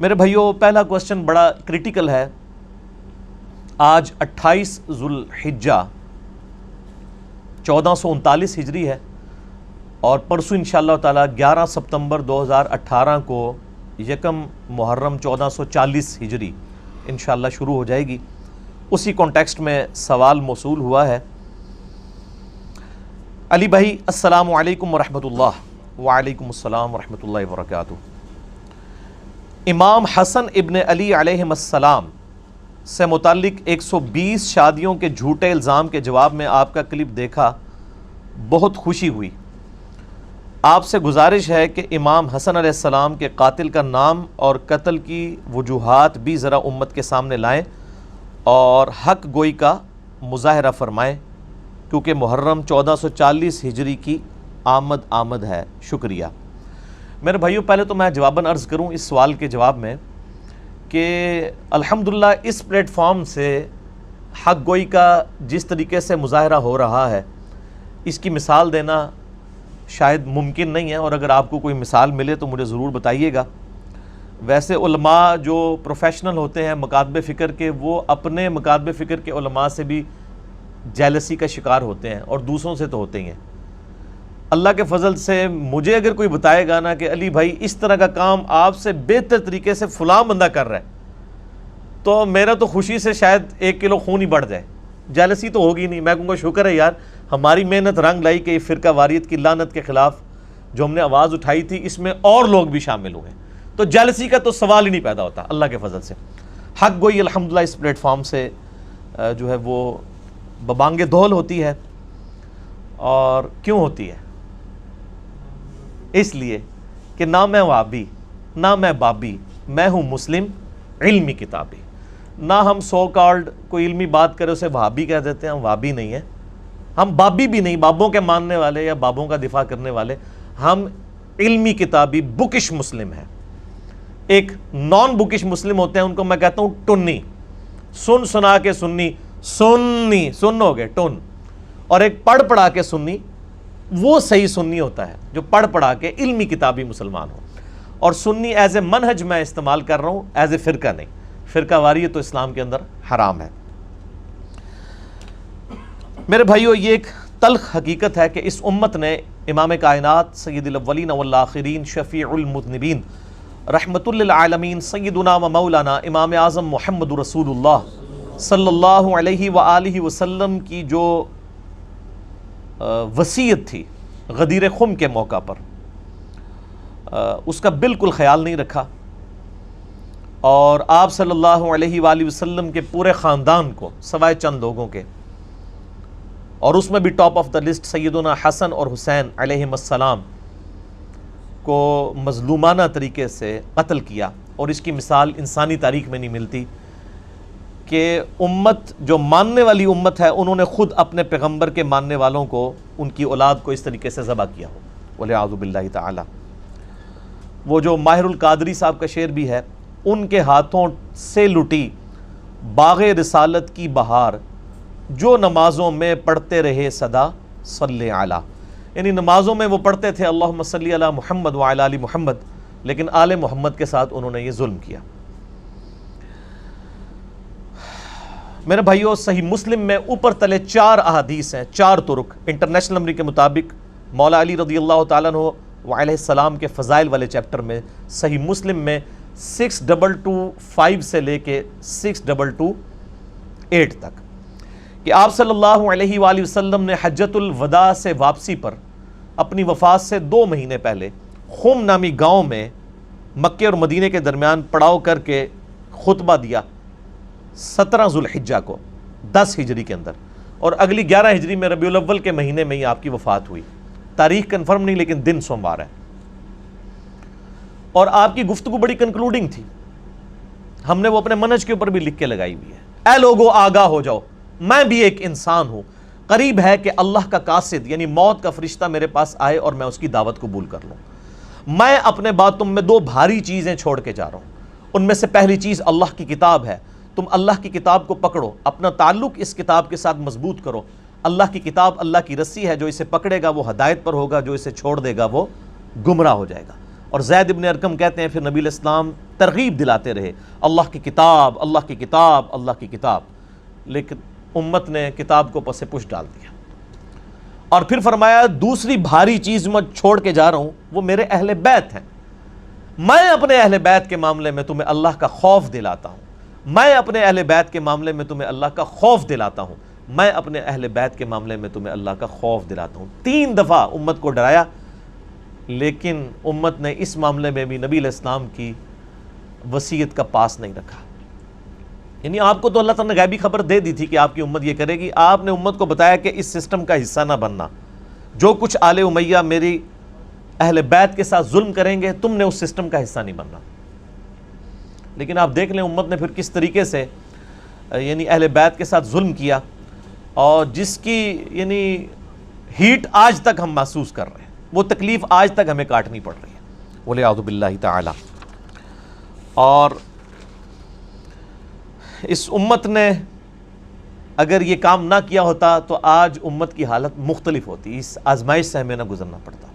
میرے بھائیوں، پہلا کوسچن بڑا کریٹیکل ہے۔ آج 28 ذوالحجہ 1439 ہجری ہے اور پرسوں انشاءاللہ تعالی 11 ستمبر 2018 کو یکم محرم 1440 ہجری انشاءاللہ شروع ہو جائے گی۔ اسی کانٹیکسٹ میں سوال موصول ہوا ہے۔ علی بھائی السلام علیکم ورحمۃ اللہ۔ وعلیکم السلام ورحمۃ اللہ وبرکاتہ۔ امام حسن ابن علی علیہ السلام سے متعلق 120 شادیوں کے جھوٹے الزام کے جواب میں آپ کا کلپ دیکھا، بہت خوشی ہوئی۔ آپ سے گزارش ہے کہ امام حسن علیہ السلام کے قاتل کا نام اور قتل کی وجوہات بھی ذرا امت کے سامنے لائیں اور حق گوئی کا مظاہرہ فرمائیں، کیونکہ محرم 1440 ہجری کی آمد ہے۔ شکریہ۔ میرے بھائیوں، پہلے تو میں جواباً عرض کروں اس سوال کے جواب میں کہ الحمدللہ اس پلیٹ فارم سے حق گوئی کا جس طریقے سے مظاہرہ ہو رہا ہے، اس کی مثال دینا شاید ممکن نہیں ہے، اور اگر آپ کو کوئی مثال ملے تو مجھے ضرور بتائیے گا۔ ویسے علماء جو پروفیشنل ہوتے ہیں مکاتب فکر کے، وہ اپنے مکاتب فکر کے علماء سے بھی جیلسی کا شکار ہوتے ہیں اور دوسروں سے تو ہوتے ہی ہیں۔ اللہ کے فضل سے مجھے اگر کوئی بتائے گا نا کہ علی بھائی اس طرح کا کام آپ سے بہتر طریقے سے فلاں بندہ کر رہا ہے، تو میرا تو خوشی سے شاید 1 کلو خون ہی بڑھ جائے۔ جیلسی تو ہوگی نہیں، میں کہوں گا شکر ہے یار ہماری محنت رنگ لائی کہ یہ فرقہ واریت کی لعنت کے خلاف جو ہم نے آواز اٹھائی تھی، اس میں اور لوگ بھی شامل ہوئے، تو جیلسی کا تو سوال ہی نہیں پیدا ہوتا اللہ کے فضل سے۔ حق گوئی الحمدللہ اس پلیٹ فارم سے جو ہے وہ ببانگ دول ہوتی ہے، اور کیوں ہوتی ہے؟ اس لیے کہ نہ میں وابی نہ میں بابی، میں ہوں مسلم علمی کتابی۔ نہ ہم سو کالڈ کوئی علمی بات کرے اسے وہابی کہہ دیتے ہیں، ہم وہابی نہیں ہیں، ہم بابی بھی نہیں، بابوں کے ماننے والے یا بابوں کا دفاع کرنے والے، ہم علمی کتابی بکش مسلم ہیں۔ ایک نان بکش مسلم ہوتے ہیں، ان کو میں کہتا ہوں ٹنی، سن سنا کے سنی، سنی سن ہو گئے ٹن، اور ایک پڑھ پڑھا کے سنی، وہ صحیح سنی ہوتا ہے جو پڑھ پڑھا کے علمی کتابی مسلمان ہو۔ اور سنی ایز اے منہج میں استعمال کر رہا ہوں، ایز اے فرقہ نہیں۔ فرقہ واریت تو اسلام کے اندر حرام ہے۔ میرے بھائیو، یہ ایک تلخ حقیقت ہے کہ اس امت نے امام کائنات سید الاولین والآخرین شفیع المذنبین رحمت للعالمین سیدنا و مولانا امام اعظم محمد رسول اللہ صلی اللہ علیہ وآلہ وسلم کی جو وصیت تھی غدیر خم کے موقع پر، اس کا بالکل خیال نہیں رکھا، اور آپ صلی اللہ علیہ وآلہ وسلم کے پورے خاندان کو سوائے چند لوگوں کے، اور اس میں بھی ٹاپ آف دا لسٹ سیدنا حسن اور حسین علیہم السلام کو مظلومانہ طریقے سے قتل کیا۔ اور اس کی مثال انسانی تاریخ میں نہیں ملتی کہ امت جو ماننے والی امت ہے، انہوں نے خود اپنے پیغمبر کے ماننے والوں کو، ان کی اولاد کو اس طریقے سے ذبح کیا ہو، والعیاذ باللہ تعالی۔ وہ جو ماہر القادری صاحب کا شعر بھی ہے، ان کے ہاتھوں سے لٹی باغ رسالت کی بہار، جو نمازوں میں پڑھتے رہے صدا صلی علی، یعنی نمازوں میں وہ پڑھتے تھے اللہم صلی علی محمد وعلی آل محمد، لیکن آل محمد کے ساتھ انہوں نے یہ ظلم کیا۔ میرے بھائیوں، صحیح مسلم میں اوپر تلے 4 احادیث ہیں، 4 طرق انٹرنیشنل نمبر کے مطابق۔ مولا علی رضی اللہ تعالیٰ عنہ وعلیہ السلام کے فضائل والے چیپٹر میں صحیح مسلم میں 6225 سے لے کے 6228 تک کہ آپ صلی اللہ علیہ وآلہ وسلم نے حجۃ الوداع سے واپسی پر اپنی وفات سے 2 مہینے پہلے خم نامی گاؤں میں مکے اور مدینے کے درمیان پڑاؤ کر کے خطبہ دیا 17 ذوالحجہ کو 10 ہجری کے اندر، اور اگلی 11 ہجری میں ربیع الاول کے مہینے میں ہی آپ کی وفات ہوئی۔ تاریخ کنفرم نہیں، لیکن دن سوموار ہے، اور آپ کی گفتگو بڑی کنکلوڈنگ تھی۔ ہم نے وہ اپنے منہج کے اوپر بھی لکھ کے لگائی ہوئی ہے۔ اے لوگو آگاہ ہو جاؤ، میں بھی ایک انسان ہوں، قریب ہے کہ اللہ کا قاصد یعنی موت کا فرشتہ میرے پاس آئے اور میں اس کی دعوت قبول کر لوں۔ میں اپنے بعد تم میں 2 بھاری چیزیں چھوڑ کے جا رہا ہوں، ان میں سے پہلی چیز اللہ کی کتاب ہے۔ تم اللہ کی کتاب کو پکڑو، اپنا تعلق اس کتاب کے ساتھ مضبوط کرو۔ اللہ کی کتاب اللہ کی رسی ہے، جو اسے پکڑے گا وہ ہدایت پر ہوگا، جو اسے چھوڑ دے گا وہ گمراہ ہو جائے گا۔ اور زید ابن ارقم کہتے ہیں پھر نبی علیہ السلام ترغیب دلاتے رہے، اللہ کی کتاب، اللہ کی کتاب، اللہ کی کتاب، لیکن امت نے کتاب کو پس پش ڈال دیا۔ اور پھر فرمایا دوسری بھاری چیز میں چھوڑ کے جا رہا ہوں، وہ میرے اہل بیت ہیں، میں اپنے اہل بیت کے معاملے میں تمہیں اللہ کا خوف دلاتا ہوں، میں اپنے اہل بیت کے معاملے میں تمہیں اللہ کا خوف دلاتا ہوں، میں اپنے اہل بیت کے معاملے میں تمہیں اللہ کا خوف دلاتا ہوں۔ 3 دفعہ امت کو ڈرایا، لیکن امت نے اس معاملے میں بھی نبی علیہ السلام کی وصیت کا پاس نہیں رکھا۔ یعنی آپ کو تو اللہ تعالیٰ نے غیبی خبر دے دی تھی کہ آپ کی امت یہ کرے گی، آپ نے امت کو بتایا کہ اس سسٹم کا حصہ نہ بننا، جو کچھ آل امیہ میری اہل بیت کے ساتھ ظلم کریں گے تم نے اس سسٹم کا حصہ نہیں بننا۔ لیکن آپ دیکھ لیں امت نے پھر کس طریقے سے یعنی اہل بیت کے ساتھ ظلم کیا، اور جس کی یعنی ہیٹ آج تک ہم محسوس کر رہے ہیں، وہ تکلیف آج تک ہمیں کاٹنی پڑ رہی ہے، وَلِعَوْذُ بِاللَّهِ تعالی۔ اور اس امت نے اگر یہ کام نہ کیا ہوتا تو آج امت کی حالت مختلف ہوتی، اس آزمائش سے ہمیں نہ گزرنا پڑتا۔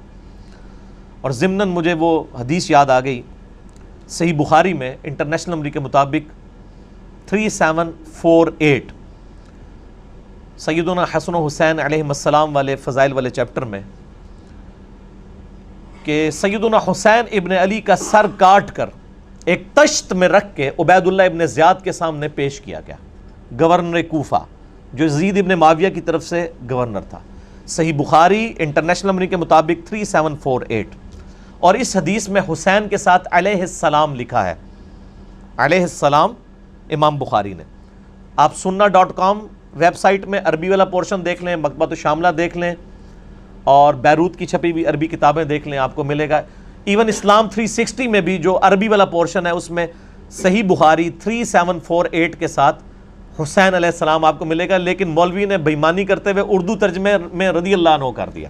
اور ضمناً مجھے وہ حدیث یاد آ گئی صحیح بخاری میں انٹرنیشنل نمبر کے مطابق 3748 سیدنا حسن و حسین علیہم السلام والے فضائل والے چیپٹر میں، کہ سیدنا حسین ابن علی کا سر کاٹ کر ایک تشت میں رکھ کے عبید اللہ ابن زیاد کے سامنے پیش کیا گیا، گورنر کوفہ جو یزید ابن معاویہ کی طرف سے گورنر تھا۔ صحیح بخاری انٹرنیشنل نمبر کے مطابق 3748، اور اس حدیث میں حسین کے ساتھ علیہ السلام لکھا ہے، علیہ السلام امام بخاری نے۔ آپ sunna.com ویب سائٹ میں عربی والا پورشن دیکھ لیں، مکتبۃ الشاملہ دیکھ لیں، اور بیروت کی چھپی ہوئی عربی کتابیں دیکھ لیں، آپ کو ملے گا۔ ایون اسلام 360 میں بھی جو عربی والا پورشن ہے اس میں صحیح بخاری 3748 کے ساتھ حسین علیہ السلام آپ کو ملے گا، لیکن مولوی نے بےایمانی کرتے ہوئے اردو ترجمے میں رضی اللہ عنہ کر دیا،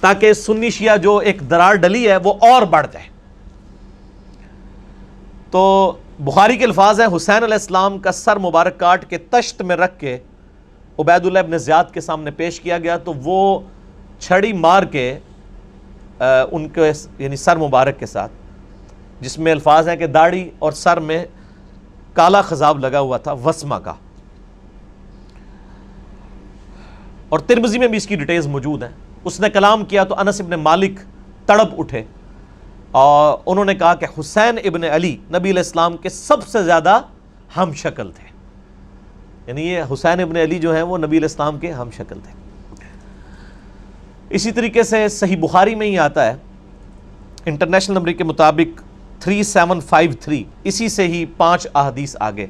تاکہ سنی شیعہ جو ایک درار ڈلی ہے وہ اور بڑھ جائے۔ تو بخاری کے الفاظ ہیں، حسین علیہ السلام کا سر مبارک کاٹ کے تشت میں رکھ کے عبید اللہ ابن زیاد کے سامنے پیش کیا گیا، تو وہ چھڑی مار کے ان کے یعنی سر مبارک کے ساتھ، جس میں الفاظ ہیں کہ داڑھی اور سر میں کالا خضاب لگا ہوا تھا وسمہ کا، اور ترمذی میں بھی اس کی ڈیٹیلز موجود ہیں۔ اس نے کلام کیا تو انس ابن مالک تڑپ اٹھے، اور انہوں نے کہا کہ حسین ابن علی نبی علیہ السلام کے سب سے زیادہ ہم شکل تھے، یعنی یہ حسین ابن علی جو ہیں وہ نبی علیہ السلام کے ہم شکل تھے۔ اسی طریقے سے صحیح بخاری میں ہی آتا ہے انٹرنیشنل نمبر کے مطابق 3753، اسی سے ہی 5 احادیث آگے،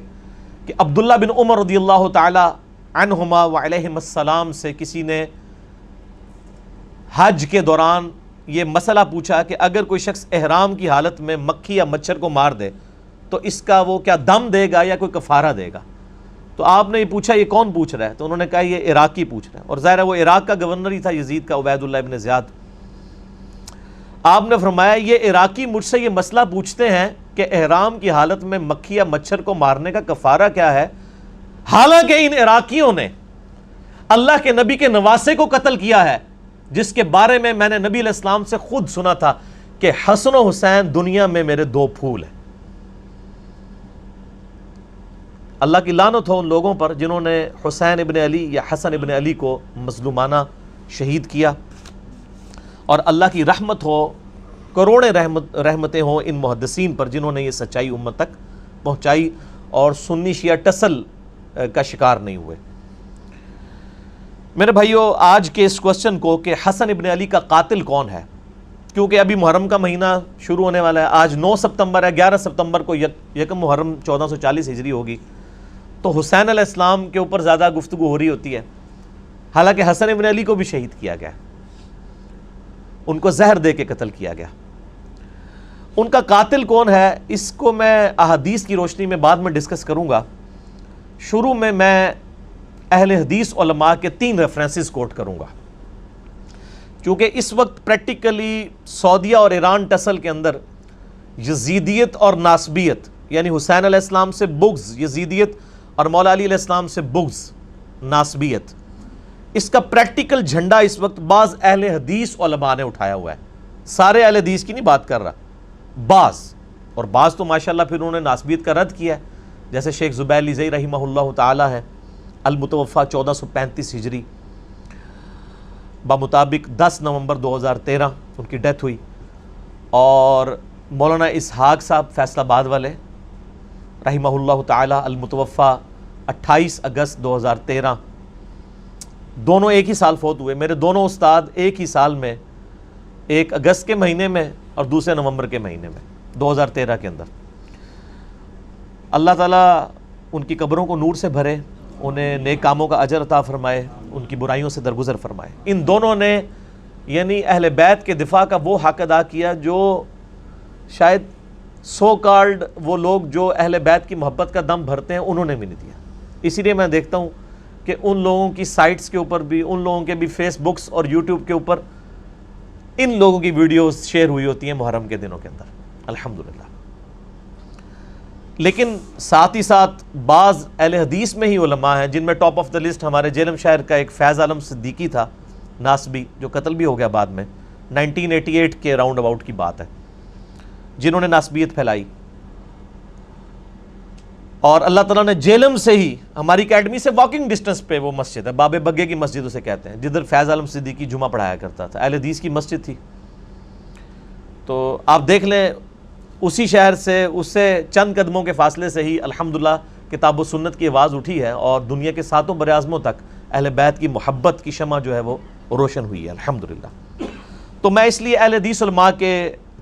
کہ عبداللہ بن عمر رضی اللہ تعالی عنہما وعلیہم السلام سے کسی نے حج کے دوران یہ مسئلہ پوچھا کہ اگر کوئی شخص احرام کی حالت میں مکھی یا مچھر کو مار دے تو اس کا وہ کیا دم دے گا یا کوئی کفارہ دے گا؟ تو آپ نے یہ پوچھا یہ کون پوچھ رہا ہے؟ تو انہوں نے کہا یہ عراقی پوچھ رہا ہے، اور ظاہر ہے وہ عراق کا گورنر ہی تھا یزید کا، عبید اللہ ابن زیاد۔ آپ نے فرمایا یہ عراقی مجھ سے یہ مسئلہ پوچھتے ہیں کہ احرام کی حالت میں مکھی یا مچھر کو مارنے کا کفارہ کیا ہے، حالانکہ ان عراقیوں نے اللہ کے نبی کے نواسے کو قتل کیا ہے، جس کے بارے میں نے نبی علیہ السلام سے خود سنا تھا کہ حسن و حسین دنیا میں میرے 2 پھول ہیں۔ اللہ کی لعنت ہو ان لوگوں پر جنہوں نے حسین ابن علی یا حسن ابن علی کو مظلومانہ شہید کیا، اور اللہ کی رحمت ہو، کروڑیں رحمتیں ہوں ان محدثین پر جنہوں نے یہ سچائی امت تک پہنچائی اور سنی شیعہ ٹسل کا شکار نہیں ہوئے۔ میرے بھائیو، آج کے اس کوسچن کو کہ حسن ابن علی کا قاتل کون ہے، کیونکہ ابھی محرم کا مہینہ شروع ہونے والا ہے، آج 9 ستمبر ہے، 11 ستمبر کو یکم محرم 1440 ہجری ہوگی، تو حسین علیہ السلام کے اوپر زیادہ گفتگو ہو رہی ہوتی ہے، حالانکہ حسن ابن علی کو بھی شہید کیا گیا، ان کو زہر دے کے قتل کیا گیا۔ ان کا قاتل کون ہے اس کو میں احادیث کی روشنی میں بعد میں ڈسکس کروں گا۔ شروع میں اہل حدیث علماء کے 3 ریفرنسز کوٹ کروں گا، کیونکہ اس وقت پریکٹیکلی سعودیہ اور ایران ٹسل کے اندر یزیدیت اور ناسبیت، یعنی حسین علیہ السلام سے بغض یزیدیت اور مولا علی علیہ السلام سے بغض ناسبیت، اس کا پریکٹیکل جھنڈا اس وقت بعض اہل حدیث علماء نے اٹھایا ہوا ہے، سارے اہل حدیث کی نہیں بات کر رہا، بعض، اور بعض تو ماشاءاللہ پھر انہوں نے ناسبیت کا رد کیا ہے، جیسے شیخ زبیر لیزئی رحمہ اللہ تعالی ہے، المتوفی 1435 ہجری، بمطابق 10 نومبر 2013 ان کی ڈیتھ ہوئی، اور مولانا اسحاق صاحب فیصل آباد والے رحمہ اللہ تعالی المتوفی 28 اگست 2013، دونوں ایک ہی سال فوت ہوئے۔ میرے دونوں استاد ایک ہی سال میں، ایک اگست کے مہینے میں اور دوسرے نومبر کے مہینے میں 2013 کے اندر۔ اللہ تعالیٰ ان کی قبروں کو نور سے بھرے، انہیں نیک کاموں کا اجر عطا فرمائے، ان کی برائیوں سے درگزر فرمائے۔ ان دونوں نے یعنی اہل بیت کے دفاع کا وہ حق ادا کیا جو شاید سو کالڈ وہ لوگ جو اہل بیت کی محبت کا دم بھرتے ہیں انہوں نے بھی نہیں دیا۔ اسی لیے میں دیکھتا ہوں کہ ان لوگوں کی سائٹس کے اوپر بھی، ان لوگوں کے بھی فیس بکس اور یوٹیوب کے اوپر ان لوگوں کی ویڈیوز شیئر ہوئی ہوتی ہیں محرم کے دنوں کے اندر، الحمدللہ۔ لیکن ساتھ ہی ساتھ بعض اہل حدیث میں ہی علماء ہیں جن میں ٹاپ آف دا لسٹ ہمارے جیلم شہر کا ایک فیض عالم صدیقی تھا، ناسبی، جو قتل بھی ہو گیا بعد میں، 1988 کے راؤنڈ اباؤٹ کی بات ہے، جنہوں نے ناسبیت پھیلائی۔ اور اللہ تعالیٰ نے جیلم سے ہی، ہماری اکیڈمی سے واکنگ ڈسٹنس پہ وہ مسجد ہے، باب بگے کی مسجد اسے کہتے ہیں، جدھر فیض عالم صدیقی جمعہ پڑھایا کرتا تھا، اہل حدیث کی مسجد تھی۔ تو آپ دیکھ لیں اسی شہر سے، اس سے چند قدموں کے فاصلے سے ہی الحمدللہ کتاب و سنت کی آواز اٹھی ہے، اور دنیا کے 7 براعظموں تک اہل بیت کی محبت کی شمع جو ہے وہ روشن ہوئی ہے الحمدللہ۔ تو میں اس لیے اہل حدیث علماء کے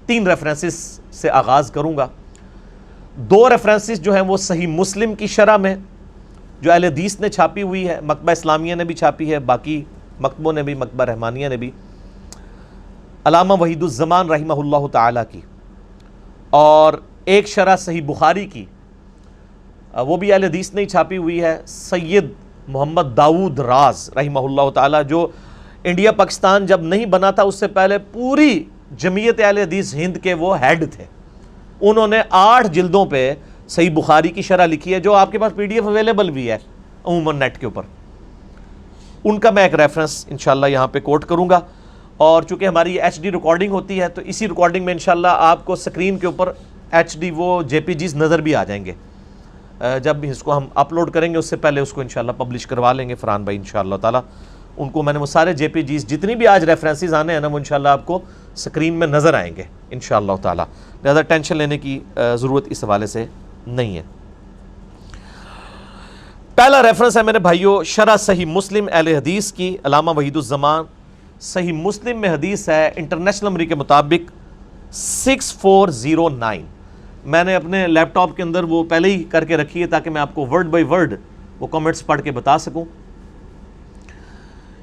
3 ریفرنسز سے آغاز کروں گا۔ 2 ریفرنسز جو ہیں وہ صحیح مسلم کی شرح میں جو اہل حدیث نے چھاپی ہوئی ہے، مکتبہ اسلامیہ نے بھی چھاپی ہے، باقی مکتبوں نے بھی، مکتبہ رحمانیہ نے بھی، علامہ وحید الزمان رحمہ اللہ تعالی کی، اور ایک شرح صحیح بخاری کی، وہ بھی اہل حدیث نے چھاپی ہوئی ہے، سید محمد داؤد راز رحمہ اللہ تعالی، جو انڈیا پاکستان جب نہیں بنا تھا اس سے پہلے پوری جمعیت اہل حدیث ہند کے وہ ہیڈ تھے۔ انہوں نے 8 جلدوں پہ صحیح بخاری کی شرح لکھی ہے، جو آپ کے پاس PDF اویلیبل بھی ہے عموماً نیٹ کے اوپر۔ ان کا میں ایک ریفرنس انشاءاللہ یہاں پہ کوٹ کروں گا، اور چونکہ ہماری HD ریکارڈنگ ہوتی ہے تو اسی ریکارڈنگ میں انشاءاللہ آپ کو سکرین کے اوپر HD وہ JPGs نظر بھی آ جائیں گے۔ جب اس کو ہم اپلوڈ کریں گے اس سے پہلے اس کو انشاءاللہ پبلش کروا لیں گے فرحان بھائی انشاءاللہ تعالی۔ ان کو میں نے وہ سارے JPGs جتنی بھی آج ریفرنسز آنے ہیں نا وہ انشاءاللہ آپ کو سکرین میں نظر آئیں گے انشاءاللہ تعالی، لہذا ٹینشن لینے کی ضرورت اس حوالے سے نہیں ہے۔ پہلا ریفرنس ہے میرے بھائیو شرح صحیح مسلم اہل حدیث کی، علامہ وحید الزمان۔ صحیح مسلم میں حدیث ہے انٹرنیشنل نمبر کے مطابق 6409۔ میں نے اپنے لیپ ٹاپ کے اندر وہ پہلے ہی کر کے رکھی ہے تاکہ میں آپ کو ورڈ بائی ورڈ وہ کامنٹس پڑھ کے بتا سکوں۔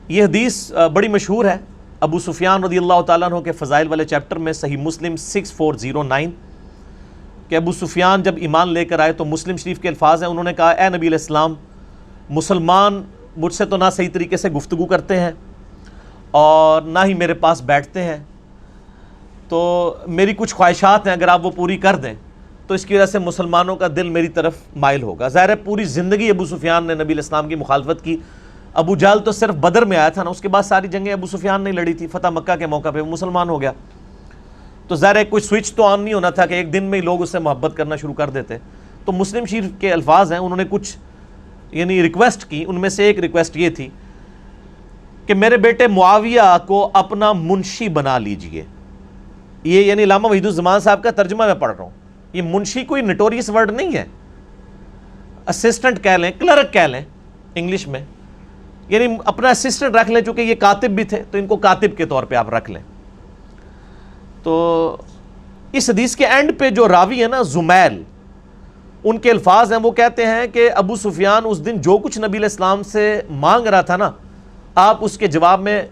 یہ حدیث بڑی مشہور ہے، ابو سفیان رضی اللہ تعالیٰ عنہ کے فضائل والے چیپٹر میں صحیح مسلم 6409 کہ ابو سفیان جب ایمان لے کر آئے تو مسلم شریف کے الفاظ ہیں، انہوں نے کہا اے نبی علیہ السلام، مسلمان مجھ سے تو نہ صحیح طریقے سے گفتگو کرتے ہیں اور نہ ہی میرے پاس بیٹھتے ہیں، تو میری کچھ خواہشات ہیں، اگر آپ وہ پوری کر دیں تو اس کی وجہ سے مسلمانوں کا دل میری طرف مائل ہوگا۔ ظاہر ہے پوری زندگی ابو سفیان نے نبی علیہ السلام کی مخالفت کی۔ ابو جہل تو صرف بدر میں آیا تھا نا، اس کے بعد ساری جنگیں ابو سفیان نے لڑی تھی، فتح مکہ کے موقع پہ وہ مسلمان ہو گیا، تو ظاہر ہے کوئی سوئچ تو آن نہیں ہونا تھا کہ ایک دن میں ہی لوگ اس سے محبت کرنا شروع کر دیتے۔ تو مسلم شریف کے الفاظ ہیں، انہوں نے کچھ یعنی ریکویسٹ کی، ان میں سے ایک ریکویسٹ یہ تھی کہ میرے بیٹے معاویہ کو اپنا منشی بنا لیجئے۔ یہ یعنی علامہ وحید الزمان صاحب کا ترجمہ میں پڑھ رہا ہوں، یہ منشی کوئی نٹوریس ورڈ نہیں ہے، اسسٹنٹ کہہ لیں، کلرک کہہ لیں انگلش میں، یعنی اپنا اسسٹنٹ رکھ لیں، چونکہ یہ کاتب بھی تھے تو ان کو کاتب کے طور پہ آپ رکھ لیں۔ تو اس حدیث کے اینڈ پہ جو راوی ہے نا زمیل، ان کے الفاظ ہیں، وہ کہتے ہیں کہ ابو سفیان اس دن جو کچھ نبی علیہ السلام سے مانگ رہا تھا نا، آپ اس کے جواب میں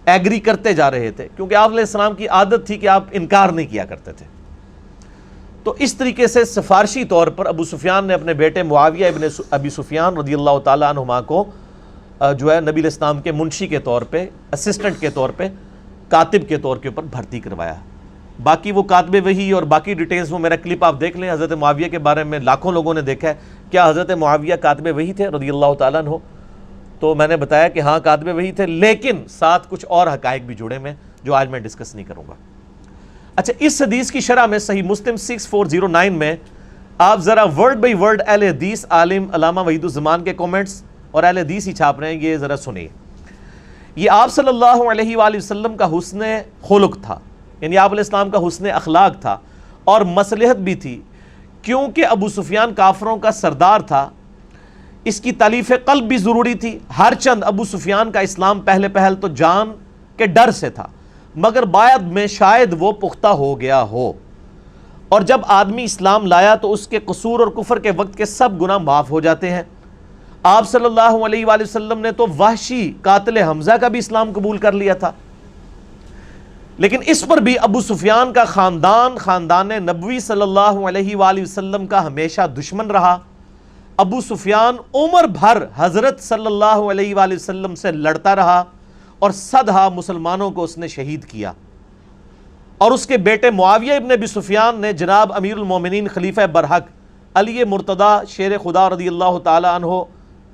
ایگری کرتے جا رہے تھے، کیونکہ آپ علیہ السلام کی عادت تھی کہ آپ انکار نہیں کیا کرتے تھے۔ تو اس طریقے سے سفارشی طور پر ابو سفیان نے اپنے بیٹے معاویہ ابن ابی سفیان رضی اللہ تعالیٰ عنہما کو جو ہے نبی علیہ السلام کے منشی کے طور پہ، اسسٹنٹ کے طور پہ، کاتب کے طور کے اوپر بھرتی کروایا۔ باقی وہ کاتب وحی اور باقی ڈیٹیلز وہ میرا کلپ آپ دیکھ لیں، حضرت معاویہ کے بارے میں لاکھوں لوگوں نے دیکھا ہے، کیا حضرت معاویہ کاتب وحی تھے رضی اللہ تعالیٰ عنہ؟ تو میں نے بتایا کہ ہاں کاتب وحی تھے، لیکن ساتھ کچھ اور حقائق بھی جڑے میں جو آج میں ڈسکس نہیں کروں گا۔ اچھا اس حدیث کی شرح میں صحیح مسلم 6409 میں آپ ذرا ورڈ بائی ورڈ اہل حدیث عالم علامہ وحید الزمان کے کومنٹس اور اہل حدیث ہی چھاپ رہے ہیں، یہ ذرا سنیے. یہ آپ صلی اللہ علیہ وآلہ وسلم کا حسن خلق تھا، یعنی آپ علیہ السلام کا حسن اخلاق تھا اور مصلحت بھی تھی، کیونکہ ابو سفیان کافروں کا سردار تھا. اس کی تالیف قلب بھی ضروری تھی، ہر چند ابو سفیان کا اسلام پہلے پہل تو جان کے ڈر سے تھا، مگر بعد میں شاید وہ پختہ ہو گیا ہو، اور جب آدمی اسلام لایا تو اس کے قصور اور کفر کے وقت کے سب گناہ معاف ہو جاتے ہیں. آپ صلی اللہ علیہ وآلہ وسلم نے تو وحشی قاتل حمزہ کا بھی اسلام قبول کر لیا تھا، لیکن اس پر بھی ابو سفیان کا خاندان نبوی صلی اللہ علیہ وآلہ وسلم کا ہمیشہ دشمن رہا. ابو سفیان عمر بھر حضرت صلی اللہ علیہ وآلہ وسلم سے لڑتا رہا اور صدہا مسلمانوں کو اس نے شہید کیا، اور اس کے بیٹے معاویہ ابن ابی سفیان نے جناب امیر المومنین خلیفہ برحق علی مرتضیٰ شیر خدا رضی اللہ تعالی عنہ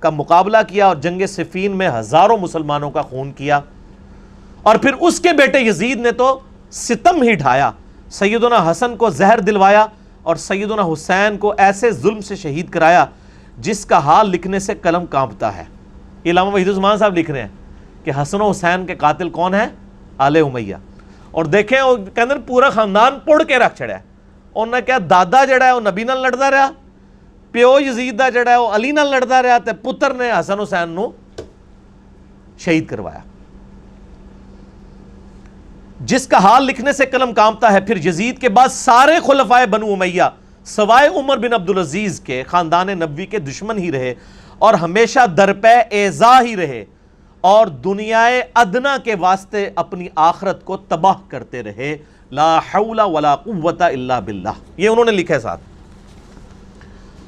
کا مقابلہ کیا اور جنگ صفین میں ہزاروں مسلمانوں کا خون کیا. اور پھر اس کے بیٹے یزید نے تو ستم ہی ڈھایا، سیدنا حسن کو زہر دلوایا اور سیدنا حسین کو ایسے ظلم سے شہید کرایا جس کا حال لکھنے سے قلم کانپتا ہے. علامہ وحید الزمان صاحب لکھ رہے ہیں کہ حسن و حسین کے قاتل کون ہیں؟ آل امیہ. اور دیکھیں وہ کہندے پورا خاندان پڑ کے رکھ چھڑیا ہے. انہوں نے کہا دادا جڑا ہے وہ نبی نال لڑتا رہا، پیو یزید دا جڑا ہے وہ علی نال لڑتا رہا، تے پتر نے حسن حسین نو شہید کروایا، جس کا حال لکھنے سے قلم کانپتا ہے. پھر یزید کے بعد سارے خلفائے بنو امیہ سوائے عمر بن عبدالعزیز کے خاندان نبوی کے دشمن ہی رہے اور ہمیشہ درپے ایذا ہی رہے، اور دنیائے ادنا کے واسطے اپنی آخرت کو تباہ کرتے رہے. لا حول ولا قوت الا باللہ، یہ انہوں نے لکھا ہے ساتھ.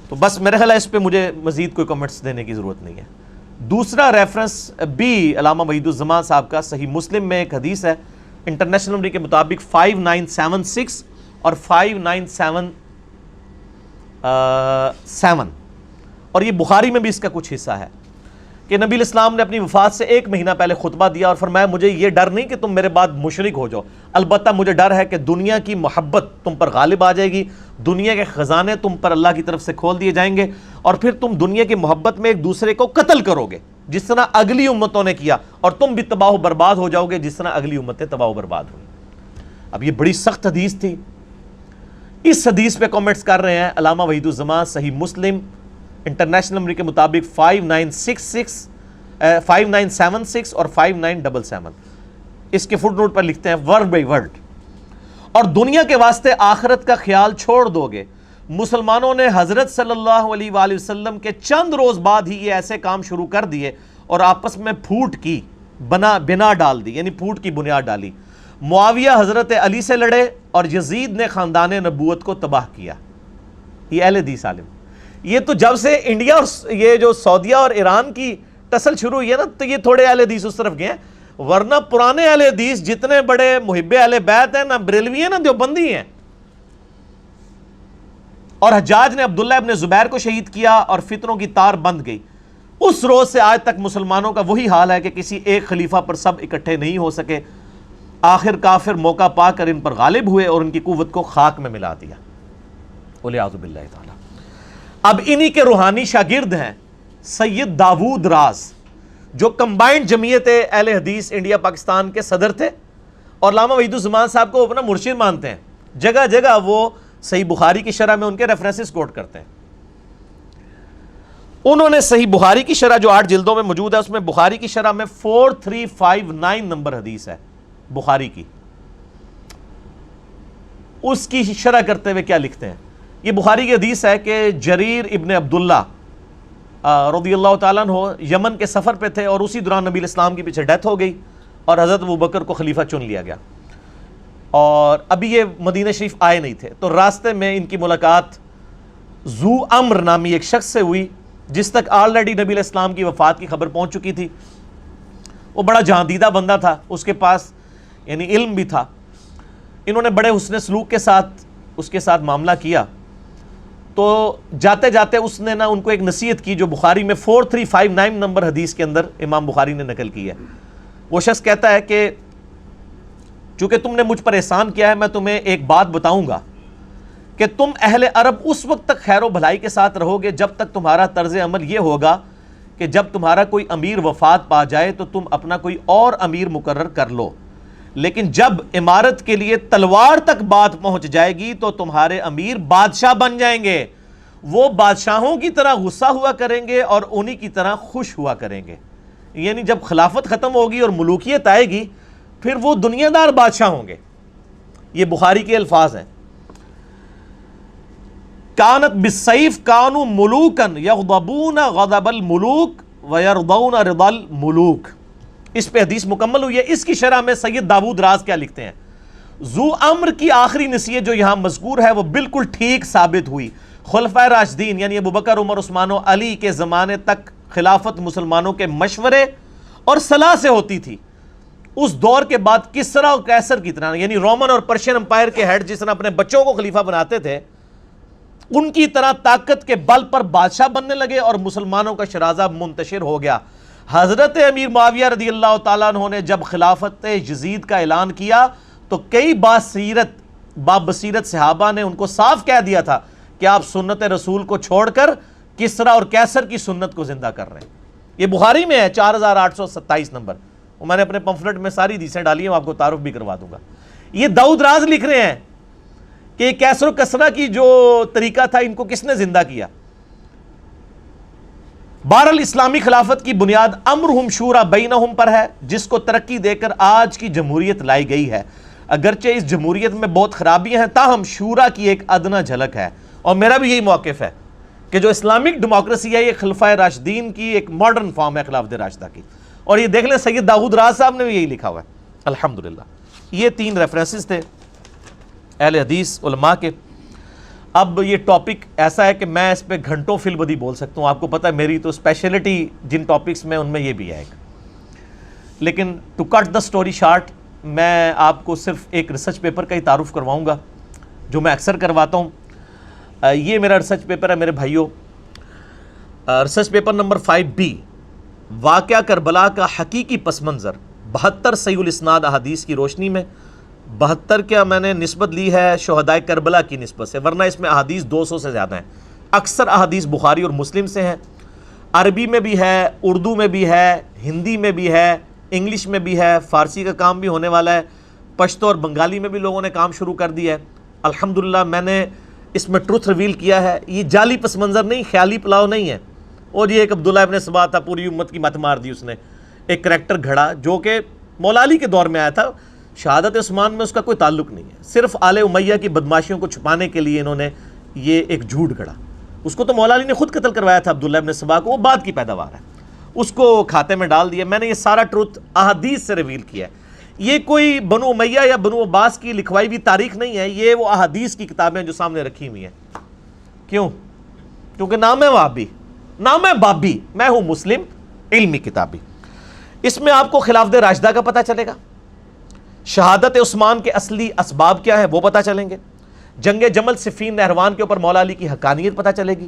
تو بس میرے خیال ہے اس پہ مجھے مزید کوئی کمنٹس دینے کی ضرورت نہیں ہے. دوسرا ریفرنس بھی علامہ وحید الزمان صاحب کا صحیح مسلم میں ایک حدیث ہے، انٹرنیشنل نمبر کے مطابق 5976 اور 5977، اور یہ بخاری میں بھی اس کا کچھ حصہ ہے کہ نبی علیہ السلام نے اپنی وفات سے 1 مہینہ پہلے خطبہ دیا اور فرمایا مجھے یہ ڈر نہیں کہ تم میرے بعد مشرک ہو جاؤ، البتہ مجھے ڈر ہے کہ دنیا کی محبت تم پر غالب آ جائے گی، دنیا کے خزانے تم پر اللہ کی طرف سے کھول دیے جائیں گے، اور پھر تم دنیا کی محبت میں ایک دوسرے کو قتل کرو گے جس طرح اگلی امتوں نے کیا، اور تم بھی تباہ و برباد ہو جاؤ گے جس طرح اگلی امتیں تباہ و برباد ہوئی. اب یہ بڑی سخت حدیث تھی. اس حدیث پہ کامنٹس کر رہے ہیں علامہ وحید الزمان صحیح مسلم انٹرنیشنل نمبر کے مطابق 5976 اور 5977. اس کے فٹ نوٹ پر لکھتے ہیں ورڈ بائی ورڈ، اور دنیا کے واسطے آخرت کا خیال چھوڑ دو گے. مسلمانوں نے حضرت صلی اللہ علیہ وآلہ وسلم کے چند روز بعد ہی یہ ایسے کام شروع کر دیے اور آپس میں پھوٹ کی بنا ڈال دی، یعنی پھوٹ کی بنیاد ڈالی. معاویہ حضرت علی سے لڑے اور یزید نے خاندان نبوت کو تباہ کیا. یہ اہل حدیث عالم. یہ تو جب سے انڈیا اور یہ جو سعودیہ اور ایران کی ٹسل شروع ہوئی ہے نا، تو یہ تھوڑے اہل حدیث اس طرف گئے ہیں، ورنہ پرانے اہل حدیث جتنے بڑے محب اہل بیت ہیں، نہ بریلوی ہیں نہ دیوبندی ہیں. اور حجاج نے عبداللہ ابن زبیر کو شہید کیا اور فتنوں کی تار بند گئی. اس روز سے آج تک مسلمانوں کا وہی حال ہے کہ کسی ایک خلیفہ پر سب اکٹھے نہیں ہو سکے. آخر کافر موقع پا کر ان پر غالب ہوئے اور ان کی قوت کو خاک میں ملا دیا. والعیاذ باللہ تعالی. اب انہی کے روحانی شاگرد ہیں سید داود راز، جو کمبائنڈ جمعیت اہل حدیث انڈیا پاکستان کے صدر تھے اور علامہ وحید الزمان صاحب کو اپنا مرشد مانتے ہیں. جگہ جگہ وہ صحیح بخاری کی شرح میں ان کے ریفرنسز کوٹ کرتے ہیں. انہوں نے صحیح بخاری کی شرح جو 8 جلدوں میں موجود ہے، اس میں بخاری کی شرح میں 4359 نمبر حدیث ہے بخاری کی. اس کی شرح کرتے ہوئے کیا لکھتے ہیں؟ یہ بخاری کی حدیث ہے کہ جریر ابن عبداللہ رضی اللہ تعالیٰ عنہ یمن کے سفر پہ تھے اور اسی دوران نبی الاسلام کی پیچھے ڈیتھ ہو گئی اور حضرت ابوبکر کو خلیفہ چن لیا گیا، اور ابھی یہ مدینہ شریف آئے نہیں تھے. تو راستے میں ان کی ملاقات ذو امر نامی ایک شخص سے ہوئی جس تک آلریڈی نبی علیہ السلام کی وفات کی خبر پہنچ چکی تھی. وہ بڑا جہاندیدہ بندہ تھا، اس کے پاس یعنی علم بھی تھا. انہوں نے بڑے حسن سلوک کے ساتھ اس کے ساتھ معاملہ کیا. تو جاتے جاتے اس نے نا ان کو ایک نصیحت کی جو بخاری میں 4359 نمبر حدیث کے اندر امام بخاری نے نقل کی ہے. وہ شخص کہتا ہے کہ چونکہ تم نے مجھ پر احسان کیا ہے، میں تمہیں ایک بات بتاؤں گا کہ تم اہل عرب اس وقت تک خیر و بھلائی کے ساتھ رہو گے جب تک تمہارا طرز عمل یہ ہوگا کہ جب تمہارا کوئی امیر وفات پا جائے تو تم اپنا کوئی اور امیر مقرر کر لو، لیکن جب امارت کے لیے تلوار تک بات پہنچ جائے گی تو تمہارے امیر بادشاہ بن جائیں گے، وہ بادشاہوں کی طرح غصہ ہوا کریں گے اور انہی کی طرح خوش ہوا کریں گے۔ یعنی جب خلافت ختم ہوگی اور ملوکیت آئے گی پھر وہ دنیا دار بادشاہ ہوں گے۔ یہ بخاری کے الفاظ ہیں۔ کانت بالسیف کانوا ملوکا یغضبون غضب الملوک ویرضون رضا الملوک۔ اس پہ حدیث مکمل ہوئی ہے۔ اس کی شرح میں سید داود راز کیا لکھتے ہیں؟ ذو امر کی آخری نصیحت جو یہاں مذکور ہے وہ بالکل ٹھیک ثابت ہوئی۔ خلفائے راشدین یعنی ابوبکر، عمر، عثمان و علی کے زمانے تک خلافت مسلمانوں کے مشورے اور صلاح سے ہوتی تھی۔ اس دور کے بعد کسرا اور قیصر کی طرح یعنی رومن اور پرشین امپائر کے ہیڈ جس طرح اپنے بچوں کو خلیفہ بناتے تھے، ان کی طرح طاقت کے بل پر بادشاہ بننے لگے اور مسلمانوں کا شرازہ منتشر ہو گیا۔ حضرت امیر معاویہ رضی اللہ تعالیٰ عنہ نے جب خلافت یزید کا اعلان کیا تو کئی بابصیرت صحابہ نے ان کو صاف کہہ دیا تھا کہ آپ سنت رسول کو چھوڑ کر کسرا اور قیصر کی سنت کو زندہ کر رہے ہیں۔ یہ بخاری میں ہے 4827 نمبر، اور میں نے اپنے پمفلٹ میں ساری حدیثیں ڈالی ہیں، آپ کو تعارف بھی کروا دوں گا۔ یہ داؤد راز لکھ رہے ہیں کہ قیصر و کسرا کی جو طریقہ تھا ان کو کس نے زندہ کیا۔ بہرحال اسلامی خلافت کی بنیاد امرہم شورا بینہم پر ہے، جس کو ترقی دے کر آج کی جمہوریت لائی گئی ہے۔ اگرچہ اس جمہوریت میں بہت خرابیاں ہیں تاہم شورا کی ایک ادنا جھلک ہے، اور میرا بھی یہی موقف ہے کہ جو اسلامک ڈیموکریسی ہے یہ خلفائے راشدین کی ایک ماڈرن فارم ہے خلافت راشدہ کی، اور یہ دیکھ لیں سید داؤد راز صاحب نے بھی یہی لکھا ہوا ہے الحمدللہ۔ یہ 3 ریفرنسز تھے اہل حدیث علماء کے۔ اب یہ ٹاپک ایسا ہے کہ میں اس پہ گھنٹوں فی البدی بول سکتا ہوں، آپ کو پتہ ہے میری تو اسپیشلٹی جن ٹاپکس میں ان میں یہ بھی ہے ایک، لیکن to cut the story short میں آپ کو صرف ایک ریسرچ پیپر کا ہی تعارف کرواؤں گا جو میں اکثر کرواتا ہوں۔ یہ میرا ریسرچ پیپر ہے میرے بھائیوں، ریسرچ پیپر نمبر 5B، واقعہ کربلا کا حقیقی پس منظر 72 صحیح الاسناد احادیث کی روشنی میں۔ 72 کیا میں نے نسبت لی ہے شہدائے کربلا کی نسبت سے، ورنہ اس میں احادیث 200 سے زیادہ ہیں۔ اکثر احادیث بخاری اور مسلم سے ہیں، عربی میں بھی ہے، اردو میں بھی ہے، ہندی میں بھی ہے، انگلش میں بھی ہے، فارسی کا کام بھی ہونے والا ہے، پشتو اور بنگالی میں بھی لوگوں نے کام شروع کر دیا ہے الحمدللہ۔ میں نے اس میں ٹروتھ ریویل کیا ہے، یہ جعلی پس منظر نہیں، خیالی پلاؤ نہیں ہے۔ اور یہ ایک عبداللہ ابن سبا تھا، پوری امت کی مت مار دی اس نے، ایک کریکٹر گھڑا جو کہ مولا علی کے دور میں آیا تھا، شہادت عثمان میں اس کا کوئی تعلق نہیں ہے، صرف آل امیہ کی بدماشیوں کو چھپانے کے لیے انہوں نے یہ ایک جھوٹ گھڑا۔ اس کو تو مولا علی نے خود قتل کروایا تھا عبداللہ ابن سبا کو، وہ بعد کی پیداوار ہے، اس کو کھاتے میں ڈال دیا۔ میں نے یہ سارا ٹروتھ احادیث سے ریویل کیا ہے، یہ کوئی بنو امیہ یا بنو عباس کی لکھوائی ہوئی تاریخ نہیں ہے، یہ وہ احادیث کی کتابیں جو سامنے رکھی ہوئی ہیں۔ کیوں؟ کیونکہ نام ہے وہابی، نام ہے بابی، میں ہوں مسلم علمی کتابی۔ اس میں آپ کو خلافت راشدہ کا پتہ چلے گا، شہادت عثمان کے اصلی اسباب کیا ہے وہ پتہ چلیں گے، جنگ جمل صفین نہروان کے اوپر مولا علی کی حقانیت پتہ چلے گی،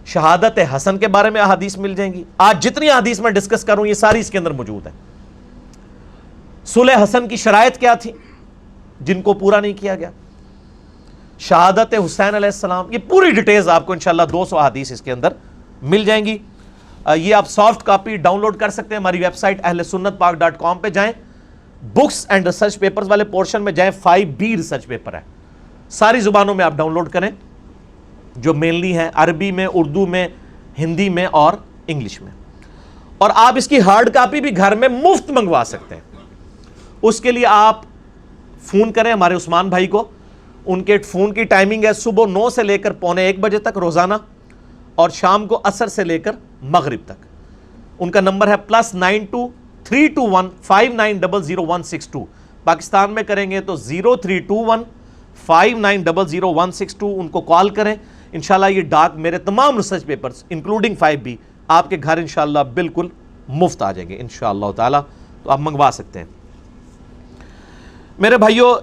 شہادت حسن کے بارے میں احادیث مل جائیں گی۔ آج جتنی احادیث میں ڈسکس کروں یہ ساری اس کے اندر موجود ہے۔ صلح حسن کی شرائط کیا تھی جن کو پورا نہیں کیا گیا، شہادت حسین علیہ السلام، یہ پوری ڈیٹیلز آپ کو انشاءاللہ 200 احادیث اس کے اندر مل جائیں گی۔ یہ آپ سافٹ کاپی ڈاؤن لوڈ کر سکتے ہیں ہماری ویب سائٹ ahlsunnatpak.com پہ جائیں، بکس اینڈ ریسرچ پیپرز والے پورشن میں جائیں، 5B ریسرچ پیپر ہے، ساری زبانوں میں آپ ڈاؤن لوڈ کریں جو مینلی ہیں، عربی میں، اردو میں، ہندی میں اور انگلش میں، اور آپ اس کی ہارڈ کاپی بھی گھر میں مفت منگوا سکتے ہیں۔ اس کے لیے آپ فون کریں ہمارے عثمان بھائی کو، ان کے فون کی ٹائمنگ ہے صبح 9 سے لے کر 12:45 بجے تک روزانہ، اور شام کو عصر سے لے کر مغرب تک۔ ان کا نمبر ہے +92 321 5900 پاکستان میں کریں گے تو 0321 5900 ان کو کال کریں۔ انشاءاللہ یہ ڈاک میرے تمام ریسرچ پیپرز انکلوڈنگ 5B آپ کے گھر انشاءاللہ بالکل مفت آ جائیں گے انشاءاللہ تعالی، تو آپ منگوا سکتے ہیں۔ میرے بھائیو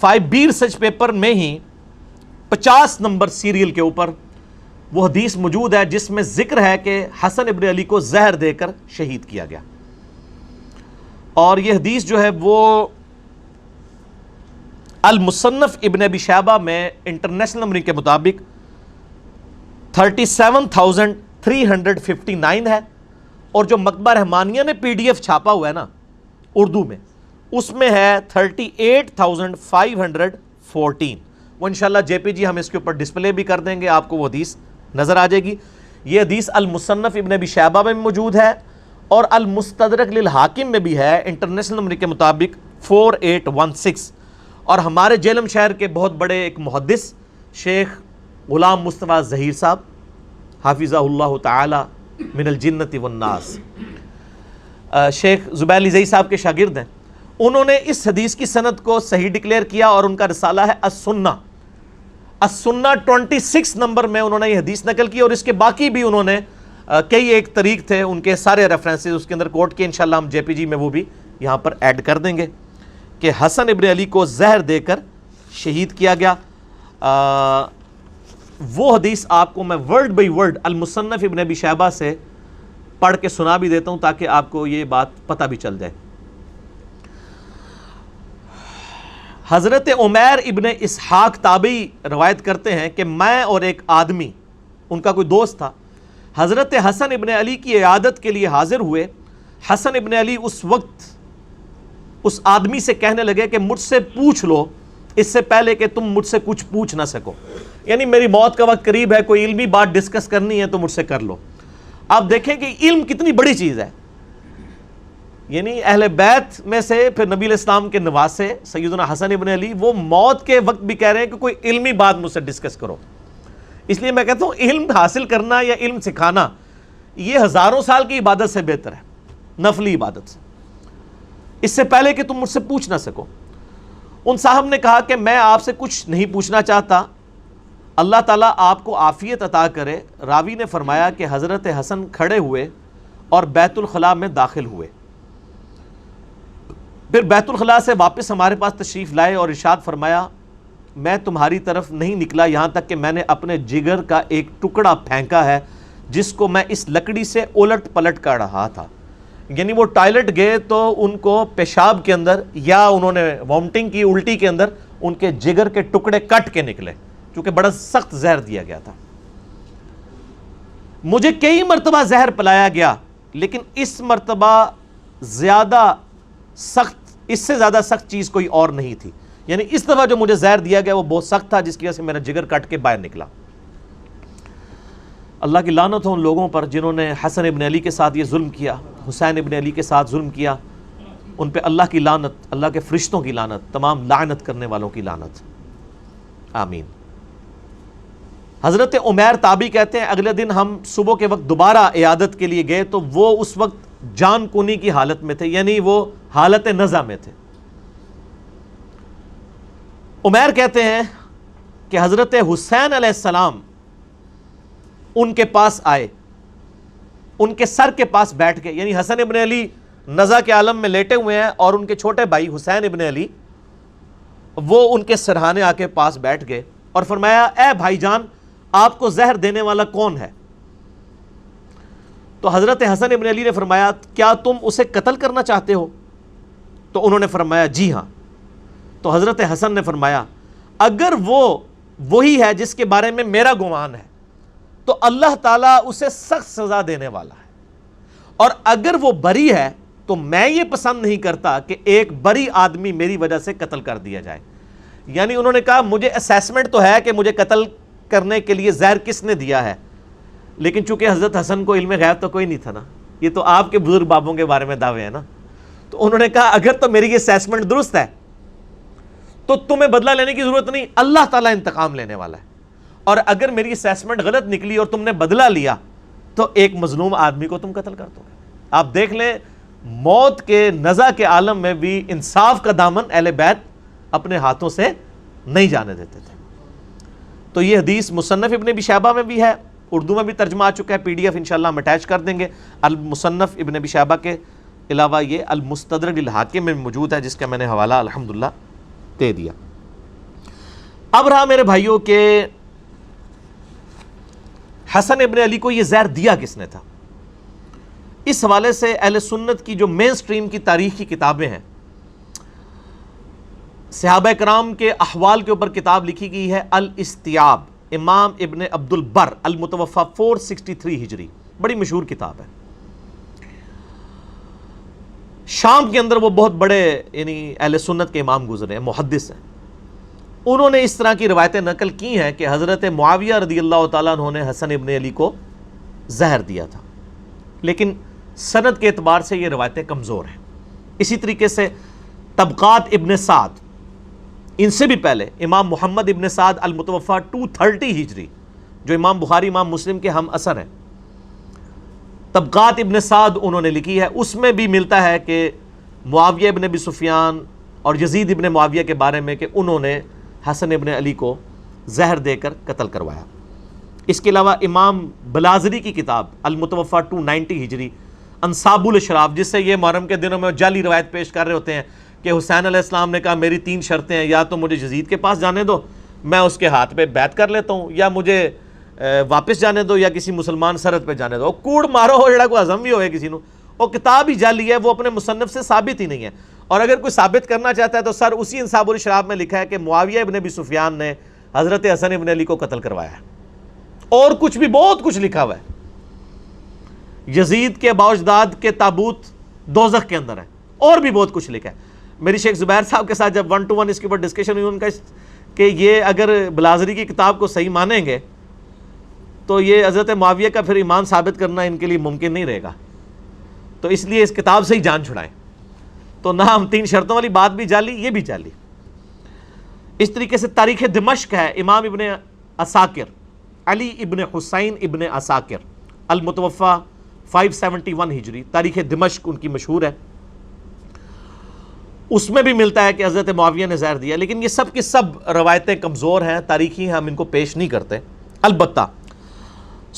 5B ریسرچ پیپر میں ہی 50 نمبر سیریل کے اوپر وہ حدیث موجود ہے جس میں ذکر ہے کہ حسن ابن علی کو زہر دے کر شہید کیا گیا، اور یہ حدیث جو ہے وہ المصنف ابن ابی شیبہ میں انٹرنیشنل نمبرنگ کے مطابق 37,359 ہے، اور جو مکتبہ رحمانیہ نے PDF چھاپا ہوا ہے نا اردو میں، اس میں ہے 38,514۔ وہ انشاءاللہ JPG ہم اس کے اوپر ڈسپلے بھی کر دیں گے، آپ کو وہ حدیث نظر آ جائے گی۔ یہ حدیث المصنف ابن ابی شیبہ میں موجود ہے اور المستدرک للحاکم میں بھی ہے انٹرنیشنل نمبر کے مطابق 4816۔ اور ہمارے جہلم شہر کے بہت بڑے ایک محدث شیخ غلام مصطفیٰ ظہیر صاحب حافظہ اللہ تعالی من الجنت والناس، شیخ زبیر علی ظہیر صاحب کے شاگرد ہیں، انہوں نے اس حدیث کی سند کو صحیح ڈکلیئر کیا، اور ان کا رسالہ ہے السنہ 26 نمبر میں انہوں نے یہ حدیث نقل کی، اور اس کے باقی بھی انہوں نے کئی ایک طریق تھے ان کے سارے ریفرنسز اس کے اندر کوٹ کیے، انشاءاللہ ہم JPG میں وہ بھی یہاں پر ایڈ کر دیں گے کہ حسن ابن علی کو زہر دے کر شہید کیا گیا۔ وہ حدیث آپ کو میں ورڈ بائی ورڈ المصنف ابن ابی شیبہ سے پڑھ کے سنا بھی دیتا ہوں تاکہ آپ کو یہ بات پتہ بھی چل جائے۔ حضرت عمیر ابن اسحاق تابعی روایت کرتے ہیں کہ میں اور ایک آدمی، ان کا کوئی دوست تھا، حضرت حسن ابن علی کی عیادت کے لیے حاضر ہوئے۔ حسن ابن علی اس وقت اس آدمی سے کہنے لگے کہ مجھ سے پوچھ لو اس سے پہلے کہ تم مجھ سے کچھ پوچھ نہ سکو، یعنی میری موت کا وقت قریب ہے، کوئی علمی بات ڈسکس کرنی ہے تو مجھ سے کر لو۔ آپ دیکھیں کہ علم کتنی بڑی چیز ہے، یعنی اہل بیت میں سے پھر نبی علیہ السلام کے نواسے سیدنا حسن ابن علی، وہ موت کے وقت بھی کہہ رہے ہیں کہ کوئی علمی بات مجھ سے ڈسکس کرو۔ اس لیے میں کہتا ہوں علم حاصل کرنا یا علم سکھانا یہ ہزاروں سال کی عبادت سے بہتر ہے، نفلی عبادت سے، اس سے پہلے کہ تم مجھ سے پوچھ نہ سکو۔ ان صاحب نے کہا کہ میں آپ سے کچھ نہیں پوچھنا چاہتا، اللہ تعالیٰ آپ کو عافیت عطا کرے۔ راوی نے فرمایا کہ حضرت حسن کھڑے ہوئے اور بیت الخلاء میں داخل ہوئے، پھر بیت الخلاء سے واپس ہمارے پاس تشریف لائے اور ارشاد فرمایا میں تمہاری طرف نہیں نکلا یہاں تک کہ میں نے اپنے جگر کا ایک ٹکڑا پھینکا ہے جس کو میں اس لکڑی سے الٹ پلٹ کر رہا تھا۔ یعنی وہ ٹائلٹ گئے تو ان کو پیشاب کے اندر یا انہوں نے وامٹنگ کی، الٹی کے اندر ان کے جگر کے ٹکڑے کٹ کے نکلے، چونکہ بڑا سخت زہر دیا گیا تھا۔ مجھے کئی مرتبہ زہر پلایا گیا لیکن اس مرتبہ زیادہ سخت، اس سے زیادہ سخت چیز کوئی اور نہیں تھی، یعنی اس دفعہ جو مجھے زہر دیا گیا وہ بہت سخت تھا جس کی وجہ سے میرا جگر کٹ کے باہر نکلا۔ اللہ کی لعنت ہو ان لوگوں پر جنہوں نے حسن ابن علی کے ساتھ یہ ظلم کیا، حسین ابن علی کے ساتھ ظلم کیا، ان پہ اللہ کی لعنت، اللہ کے فرشتوں کی لعنت، تمام لعنت کرنے والوں کی لعنت، آمین۔ حضرت عمیر تابعی کہتے ہیں اگلے دن ہم صبح کے وقت دوبارہ عیادت کے لیے گئے تو وہ اس وقت جان کنی کی حالت میں تھے، یعنی وہ حالت نزع میں تھے۔ عمیر کہتے ہیں کہ حضرت حسین علیہ السلام ان کے پاس آئے، ان کے سر کے پاس بیٹھ گئے، یعنی حسن ابن علی نزع کے عالم میں لیٹے ہوئے ہیں اور ان کے چھوٹے بھائی حسین ابن علی وہ ان کے سرہانے آ کے پاس بیٹھ گئے اور فرمایا اے بھائی جان آپ کو زہر دینے والا کون ہے؟ تو حضرت حسن ابن علی نے فرمایا کیا تم اسے قتل کرنا چاہتے ہو؟ تو انہوں نے فرمایا جی ہاں۔ تو حضرت حسن نے فرمایا اگر وہ وہی ہے جس کے بارے میں میرا گمان ہے تو اللہ تعالیٰ اسے سخت سزا دینے والا ہے، اور اگر وہ بری ہے تو میں یہ پسند نہیں کرتا کہ ایک بری آدمی میری وجہ سے قتل کر دیا جائے۔ یعنی انہوں نے کہا مجھے اسیسمنٹ تو ہے کہ مجھے قتل کرنے کے لیے زہر کس نے دیا ہے، لیکن چونکہ حضرت حسن کو علم غیب تو کوئی نہیں تھا نا، یہ تو آپ کے بزرگ بابوں کے بارے میں دعوے ہیں نا، تو انہوں نے کہا اگر تو میری یہ اسیسمنٹ درست ہے تو تمہیں بدلہ لینے کی ضرورت نہیں، اللہ تعالیٰ انتقام لینے والا ہے، اور اگر میری اسیسمنٹ غلط نکلی اور تم نے بدلہ لیا تو ایک مظلوم آدمی کو تم قتل کر دو گے۔ آپ دیکھ لیں موت کے نزع کے عالم میں بھی انصاف کا دامن اہل بیت اپنے ہاتھوں سے نہیں جانے دیتے تھے۔ تو یہ حدیث مصنف ابن ابی شیبہ میں بھی ہے، اردو میں بھی ترجمہ آ چکا ہے، PDF انشاءاللہ ہم اٹیچ کر دیں گے۔ المصنف ابن ابی شیبہ کے علاوہ یہ المستدرک للحاکم میں موجود ہے جس کا میں نے حوالہ الحمدللہ دے دیا۔ اب رہا میرے بھائیوں کہ حسن ابن علی کو یہ زہر دیا کس نے تھا؟ اس حوالے سے اہل سنت کی جو مین سٹریم کی تاریخ کی کتابیں ہیں صحابہ کرام کے احوال کے اوپر کتاب لکھی گئی ہے الاستیاب، امام ابن عبد البر، المتوفی 463 ہجری، بڑی مشہور کتاب ہے۔ شام کے اندر وہ بہت بڑے یعنی اہل سنت کے امام گزرے ہیں، محدث ہیں۔ انہوں نے اس طرح کی روایتیں نقل کی ہیں کہ حضرت معاویہ رضی اللہ تعالیٰ عنہ نے حسن ابن علی کو زہر دیا تھا، لیکن سند کے اعتبار سے یہ روایتیں کمزور ہیں۔ اسی طریقے سے طبقات ابن سعد، ان سے بھی پہلے امام محمد ابن سعد المتوفی 230 ہجری، جو امام بخاری امام مسلم کے ہم اثر ہیں، طبقات ابن سعد انہوں نے لکھی ہے، اس میں بھی ملتا ہے کہ معاویہ ابن ابی سفیان اور یزید ابن معاویہ کے بارے میں کہ انہوں نے حسن ابن علی کو زہر دے کر قتل کروایا۔ اس کے علاوہ امام بلازری کی کتاب المتوفی 290 ہجری، انصاب الاشراف، جس سے یہ محرم کے دنوں میں جعلی روایت پیش کر رہے ہوتے ہیں کہ حسین علیہ السلام نے کہا میری 3 شرطیں ہیں، یا تو مجھے یزید کے پاس جانے دو، میں اس کے ہاتھ پہ بیعت کر لیتا ہوں، یا مجھے واپس جانے دو، یا کسی مسلمان سرحد پہ جانے دو۔ کوڑ مارو ہو جڑا کوئی ہضم بھی ہوئے کسی نو، وہ کتاب ہی جعلی ہے، وہ اپنے مصنف سے ثابت ہی نہیں ہے۔ اور اگر کوئی ثابت کرنا چاہتا ہے تو سر اسی انصاب الاشراف میں لکھا ہے کہ معاویہ ابن ابی سفیان نے حضرت حسن ابن علی کو قتل کروایا ہے، اور کچھ بھی بہت کچھ لکھا ہوا ہے۔ یزید کے باوجداد کے تابوت دوزخ کے اندر ہے، اور بھی بہت کچھ لکھا ہے۔ میری شیخ زبیر صاحب کے ساتھ جب 1 to 1 اس کے اوپر ڈسکشن ہوئی، ان کا کہ یہ اگر بلازری کی کتاب کو صحیح مانیں گے تو یہ حضرت معاویہ کا پھر ایمان ثابت کرنا ان کے لیے ممکن نہیں رہے گا، تو اس لیے اس کتاب سے ہی جان چھڑائیں۔ تو نہ ہم 3 شرطوں والی بات بھی جعلی، یہ بھی جعلی۔ اس طریقے سے تاریخ دمشق ہے، امام ابن عساکر، علی ابن حسین ابن عساکر، المتوفی 571 ہجری، تاریخ دمشق ان کی مشہور ہے۔ اس میں بھی ملتا ہے کہ حضرت معاویہ نے زہر دیا، لیکن یہ سب کی سب روایتیں کمزور ہیں، تاریخی ہیں، ہم ان کو پیش نہیں کرتے۔ البتہ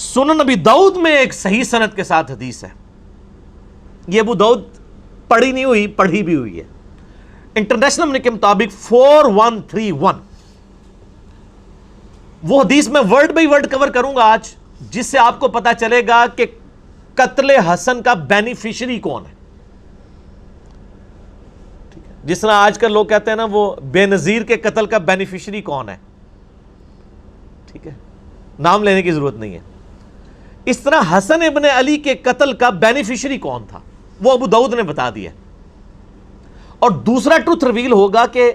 سنن ابی داؤد میں ایک صحیح سند کے ساتھ حدیث ہے، یہ ابو داؤد پڑھی نہیں ہوئی، پڑھی بھی ہوئی ہے۔ انٹرنیشنل نمبر کے مطابق 4131، وہ حدیث میں ورڈ بائی ورڈ کور کروں گا آج، جس سے آپ کو پتا چلے گا کہ قتل حسن کا بینیفیشری کون ہے۔ جس طرح آج کل لوگ کہتے ہیں نا وہ بے نظیر کے قتل کا بینیفیشری کون ہے، ٹھیک ہے، نام لینے کی ضرورت نہیں ہے۔ اس طرح حسن ابن علی کے قتل کا بینیفیشری کون تھا وہ ابو داؤد نے بتا دیا۔ اور دوسرا ٹروتھ ریویل ہوگا کہ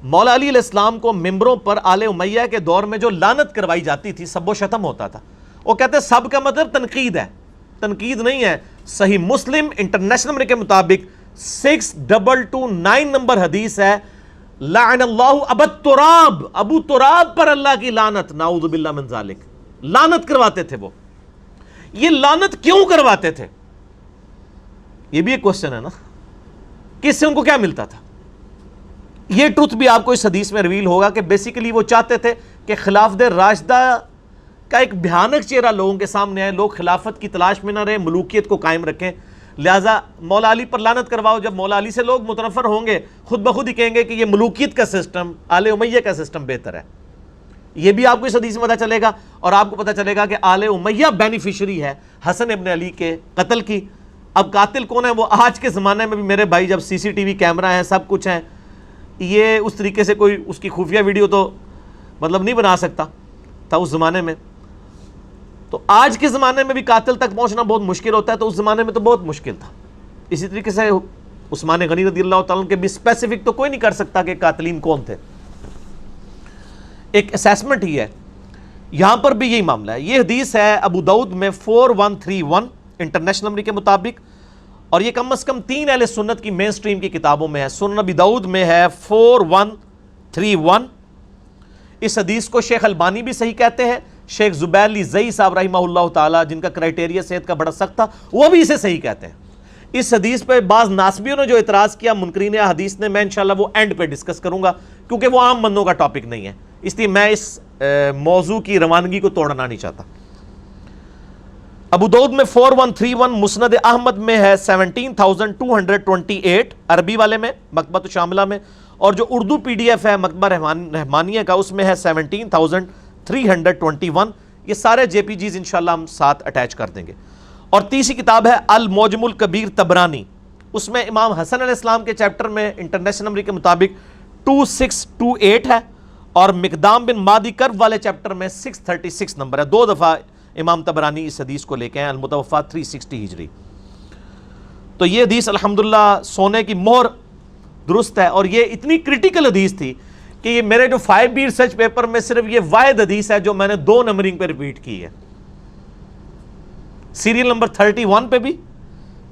مولا علی علیہ السلام کو ممبروں پر آل امیہ کے دور میں جو لعنت کروائی جاتی تھی، سب و شتم ہوتا تھا، وہ کہتے ہیں سب کا مطلب تنقید ہے، تنقید نہیں ہے۔ صحیح مسلم انٹرنیشنل نمبر کے مطابق 6229 نمبر حدیث ہے، لعن اللہ ابا تراب، ابو تراب پر اللہ کی لعنت، نعوذ باللہ من ذالک، لعنت کرواتے تھے وہ۔ یہ لعنت کیوں کرواتے تھے؟ یہ بھی ایک کوسچن ہے نا، کس سے ان کو کیا ملتا تھا؟ یہ ٹروتھ بھی آپ کو اس حدیث میں ریویل ہوگا کہ بیسیکلی وہ چاہتے تھے کہ خلافت راشدہ کا ایک بھیانک چہرہ لوگوں کے سامنے آئے، لوگ خلافت کی تلاش میں نہ رہے، ملوکیت کو قائم رکھیں، لہٰذا مولا علی پر لعنت کرواؤ۔ جب مولا علی سے لوگ متنفر ہوں گے، خود بخود ہی کہیں گے کہ یہ ملوکیت کا سسٹم، آل امیہ کا سسٹم بہتر ہے۔ یہ بھی آپ کو اس حدیث میں پتہ چلے گا، اور آپ کو پتہ چلے گا کہ آل امیہ بینیفیشری ہے حسن ابن علی کے قتل کی۔ اب قاتل کون ہے؟ وہ آج کے زمانے میں بھی میرے بھائی جب CCTV کیمرہ ہے، سب کچھ ہے، یہ اس طریقے سے کوئی اس کی خفیہ ویڈیو تو مطلب نہیں بنا سکتا تھا اس زمانے میں، تو آج کے زمانے میں بھی قاتل تک پہنچنا بہت مشکل ہوتا ہے، تو اس زمانے میں تو بہت مشکل تھا۔ اسی طریقے سے عثمان غنی رضی اللہ تعالیٰ عنہ کے بھی اسپیسیفک تو کوئی نہیں کر سکتا کہ قاتلین کون تھے، ایک اسیسمنٹ ہی ہے۔ یہاں پر بھی یہی معاملہ ہے۔ یہ حدیث ہے ابو داؤد میں 4131 انٹرنیشنل نمبر کے مطابق، اور یہ کم از کم 3 اہل سنت کی مین سٹریم کی کتابوں میں ہے۔ سنن ابی داؤد میں ہے 4131۔ اس حدیث کو شیخ البانی بھی صحیح کہتے ہیں، شیخ زبیر علی زئی صاحب رحمہ اللہ تعالی، جن کا کرائٹیریا صحت کا بڑا سخت تھا، وہ بھی اسے صحیح کہتے ہیں۔ اس حدیث پہ بعض ناسبیوں نے جو اعتراض کیا منکرین حدیث نے، میں انشاءاللہ وہ اینڈ پہ ڈسکس کروں گا، کیونکہ وہ عام بندوں کا ٹاپک نہیں ہے، اس لیے میں اس موضوع کی روانگی کو توڑنا نہیں چاہتا۔ ابو داؤد میں 4131، مسند احمد میں ہے 17228 عربی والے میں، مکتبۃ شاملہ میں، اور جو اردو PDF ہے مکتبہ رحمانیہ کا، اس میں ہے 17321۔ یہ سارے JPGs انشاءاللہ ہم ساتھ اٹیچ کر دیں گے۔ اور تیسری کتاب ہے المعجم الکبیر طبرانی، اس میں امام حسن علیہ السلام کے چیپٹر میں انٹرنیشنل نمبر کے مطابق 2628 ہے اور مقدام بن مادی کرب والے چیپٹر میں 636 نمبر ہے. 2 دفعہ امام طبرانی اس حدیث کو لے کے ہیں, المتوفا 360 ہجری. تو یہ حدیث الحمدللہ سونے کی مہر درست ہے, اور یہ اتنی کرٹیکل حدیث تھی کہ یہ میرے جو 5B ریسرچ پیپر میں صرف یہ واحد حدیث ہے جو میں نے 2 نمبرنگ پہ ریپیٹ کی ہے, سیریل نمبر 31 پہ بھی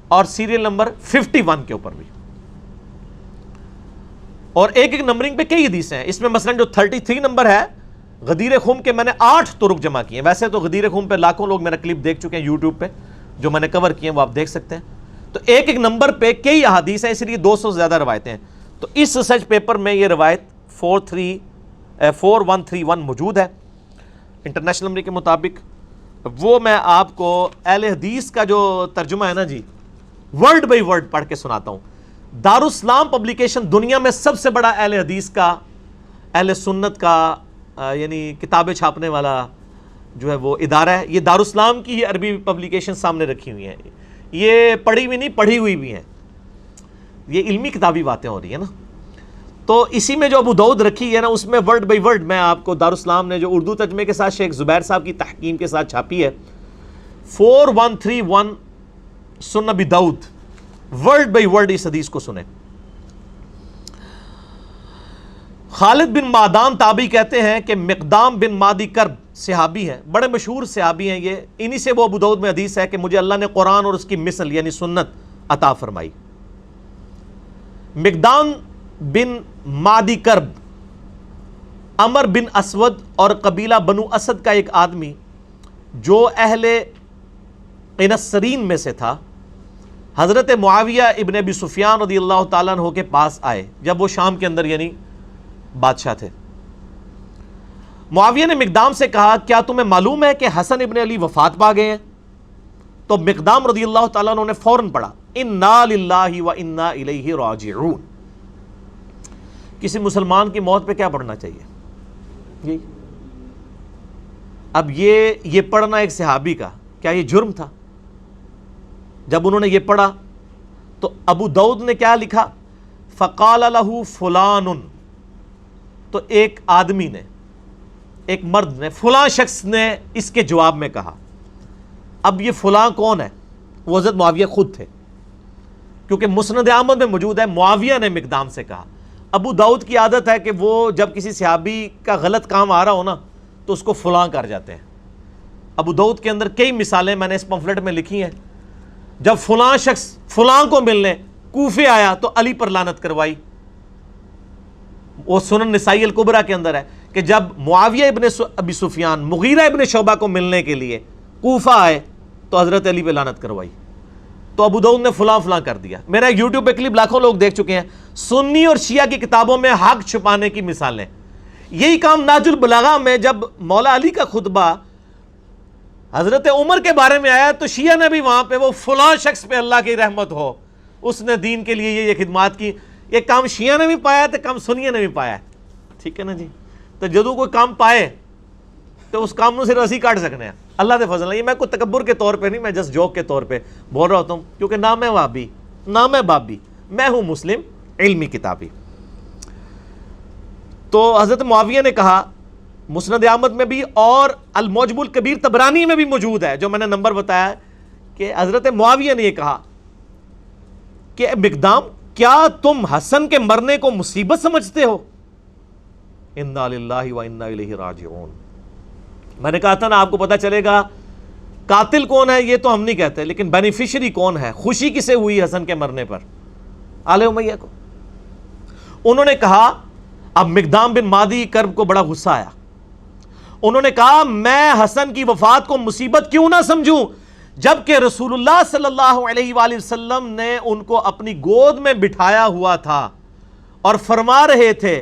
اور سیریل نمبر 51 کے اوپر بھی, اور ایک ایک نمبرنگ پہ کئی حدیثیں ہیں. اس میں مثلا جو 33 نمبر ہے غدیر خم کے میں نے 8 طرق جمع کیے ہیں. ویسے تو غدیر خم پہ لاکھوں لوگ میرا کلپ دیکھ چکے ہیں یوٹیوب پہ, جو میں نے کور کیے ہیں وہ آپ دیکھ سکتے ہیں. تو ایک ایک نمبر پہ کئی احادیث ہیں, اس لیے 200 سے زیادہ روایتیں ہیں. تو اس ریسرچ پیپر میں یہ روایت 4131 موجود ہے انٹرنیشنل نمبر کے مطابق. وہ میں آپ کو اہل حدیث کا جو ترجمہ ہے نا جی, ورڈ بائی ورڈ پڑھ کے سناتا ہوں. دارالاسلام پبلیکیشن دنیا میں سب سے بڑا اہل حدیث کا, اہل سنت کا یعنی کتابیں چھاپنے والا جو ہے وہ ادارہ ہے. یہ دارالاسلام کی عربی پبلیکیشن سامنے رکھی ہوئی ہیں, یہ پڑھی ہوئی نہیں پڑھی ہوئی بھی ہیں, یہ علمی کتابی باتیں ہو رہی ہیں نا. تو اسی میں جو ابو داؤد رکھی ہے نا, اس میں ورڈ بائی ورڈ میں آپ کو دارالاسلام نے جو اردو ترجمے کے ساتھ شیخ زبیر صاحب کی تحقیم کے ساتھ چھاپی ہے, 4131 سنن ابی داؤد, ورڈ بائی ورڈ اس حدیث کو سنیں. خالد بن معدان تابعی کہتے ہیں کہ مقدام بن مادی کرب صحابی ہیں, بڑے مشہور صحابی ہیں یہ. انہی سے وہ ابو داؤد میں حدیث ہے کہ مجھے اللہ نے قرآن اور اس کی مثل یعنی سنت عطا فرمائی. مقدام بن مادی کرب عمر بن اسود اور قبیلہ بنو اسد کا ایک آدمی جو اہل قنسرین میں سے تھا, حضرت معاویہ ابن ابی سفیان رضی اللہ تعالیٰ عنہ کے پاس آئے جب وہ شام کے اندر یعنی بادشاہ تھے. معاویہ نے مقدام سے کہا کیا تمہیں معلوم ہے کہ حسن ابن علی وفات پا گئے ہیں؟ تو مقدام رضی اللہ تعالیٰ عنہ نے فوراً پڑھا انا للہ و انا الیہ راجعون. کسی مسلمان کی موت پہ کیا پڑھنا چاہیے؟ اب یہ پڑھنا ایک صحابی کا کیا یہ جرم تھا؟ جب انہوں نے یہ پڑھا تو ابو داؤد نے کیا لکھا, فقال لہ فلان, تو ایک آدمی نے, ایک مرد نے, فلاں شخص نے اس کے جواب میں کہا. اب یہ فلاں کون ہے؟ وہ حضرت معاویہ خود تھے, کیونکہ مسند احمد میں موجود ہے معاویہ نے مقدام سے کہا. ابو داؤد کی عادت ہے کہ وہ جب کسی صحابی کا غلط کام آ رہا ہو نا تو اس کو فلاں کر جاتے ہیں. ابو داؤد کے اندر کئی مثالیں میں نے اس پمفلٹ میں لکھی ہیں. جب فلاں شخص فلاں کو ملنے کوفے آیا تو علی پر لعنت کروائی. وہ سنن نسائی الکبریٰ کے اندر ہے کہ جب معاویہ ابن ابی سفیان مغیرہ ابن شعبہ کو ملنے کے لیے کوفہ آئے تو حضرت علی پہ لعنت کروائی. تو ابو داؤد نے فلاں فلاں کر دیا. میرا یوٹیوب پہ کلپ لاکھوں لوگ دیکھ چکے ہیں. سنی اور شیعہ کی کتابوں میں حق چھپانے کی مثالیں. یہی کام ناج البلاغہ میں جب مولا علی کا خطبہ حضرت عمر کے بارے میں آیا تو شیعہ نے بھی وہاں پہ وہ فلاں شخص پہ اللہ کی رحمت ہو, اس نے دین کے لیے یہ خدمات کی. یہ کام شیعہ نے بھی پایا تو کام سنیہ نے بھی پایا. ٹھیک ہے نا جی. تو جدو کوئی کام پائے تو اس کام سے رسی کاٹ سکنے ہیں. اللہ دے فضل. یہ میں کوئی تکبر کے طور پہ نہیں, میں جسٹ جوک کے طور پہ بول رہا ہوتا ہوں, کیونکہ نہ میں وہابی نہ میں بابی, میں ہوں مسلم علمی کتابی. تو حضرت معاویہ نے کہا, مسند احمد میں بھی اور المعجم الکبیر طبرانی میں بھی موجود ہے جو میں نے نمبر بتایا, کہ حضرت معاویہ نے یہ کہا کہ مقدام کیا تم حسن کے مرنے کو مصیبت سمجھتے ہو؟ انا للہ و انا الیہ راجعون. میں نے کہا تھا نا آپ کو پتا چلے گا قاتل کون ہے یہ تو ہم نہیں کہتے, لیکن بینیفیشری کون ہے, خوشی کسے ہوئی حسن کے مرنے پر؟ آل امیہ کو. انہوں نے کہا, اب مقدام بن مادی کرب کو بڑا غصہ آیا. انہوں نے کہا میں حسن کی وفات کو مصیبت کیوں نہ سمجھوں جبکہ رسول اللہ صلی اللہ علیہ وآلہ وسلم نے ان کو اپنی گود میں بٹھایا ہوا تھا اور فرما رہے تھے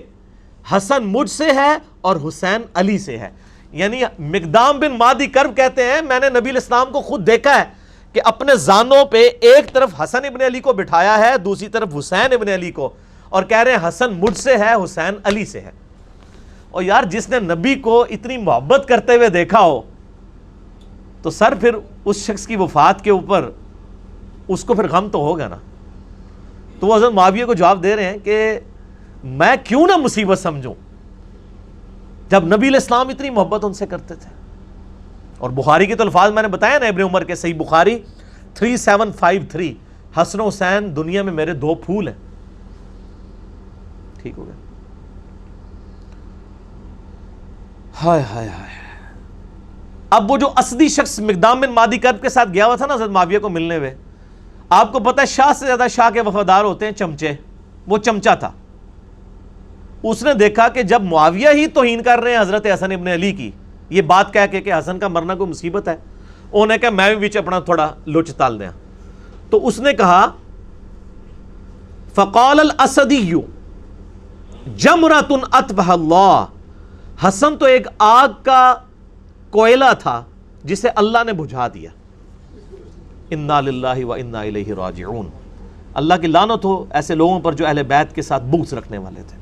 حسن مجھ سے ہے اور حسین علی سے ہے. یعنی مقدام بن مادی کرب کہتے ہیں میں نے نبی الاسلام کو خود دیکھا ہے کہ اپنے زانوں پہ ایک طرف حسن ابن علی کو بٹھایا ہے, دوسری طرف حسین ابن علی کو, اور کہہ رہے ہیں حسن مجھ سے ہے حسین علی سے ہے. اور یار جس نے نبی کو اتنی محبت کرتے ہوئے دیکھا ہو تو سر پھر اس شخص کی وفات کے اوپر اس کو پھر غم تو ہوگا نا. تو وہ حضرت معاویہ کو جواب دے رہے ہیں کہ میں کیوں نہ مصیبت سمجھوں جب نبی علیہ السلام اتنی محبت ان سے کرتے تھے. اور بخاری کے تو الفاظ میں نے بتایا نا ابن عمر کے, صحیح بخاری 3753, حسن و حسین دنیا میں میرے 2 پھول ہیں. ٹھیک ہو گیا. ہائے ہائے ہائے. اب وہ جو اسدی شخص مقدام بن مادی کرب کے ساتھ گیا ہوا تھا نا حضرت معاویہ کو ملنے ہوئے, آپ کو پتہ ہے شاہ سے زیادہ شاہ کے وفادار ہوتے ہیں چمچے. وہ چمچا تھا. اس نے دیکھا کہ جب معاویہ ہی توہین کر رہے ہیں حضرت حسن ابن علی کی, یہ بات کہہ کے کہ حسن کا مرنا کوئی مصیبت ہے, انہوں نے کہا میں بھی بیچ اپنا تھوڑا لچ تال دیا. تو اس نے کہا فقال الاسدی جمرۃ اطفأ اللہ, حسن تو ایک آگ کا کوئلہ تھا جسے اللہ نے بجھا دیا. انا للہ و انا الیہ راجعون. اللہ کی لعنت ہو ایسے لوگوں پر جو اہل بیت کے ساتھ بغض رکھنے والے تھے.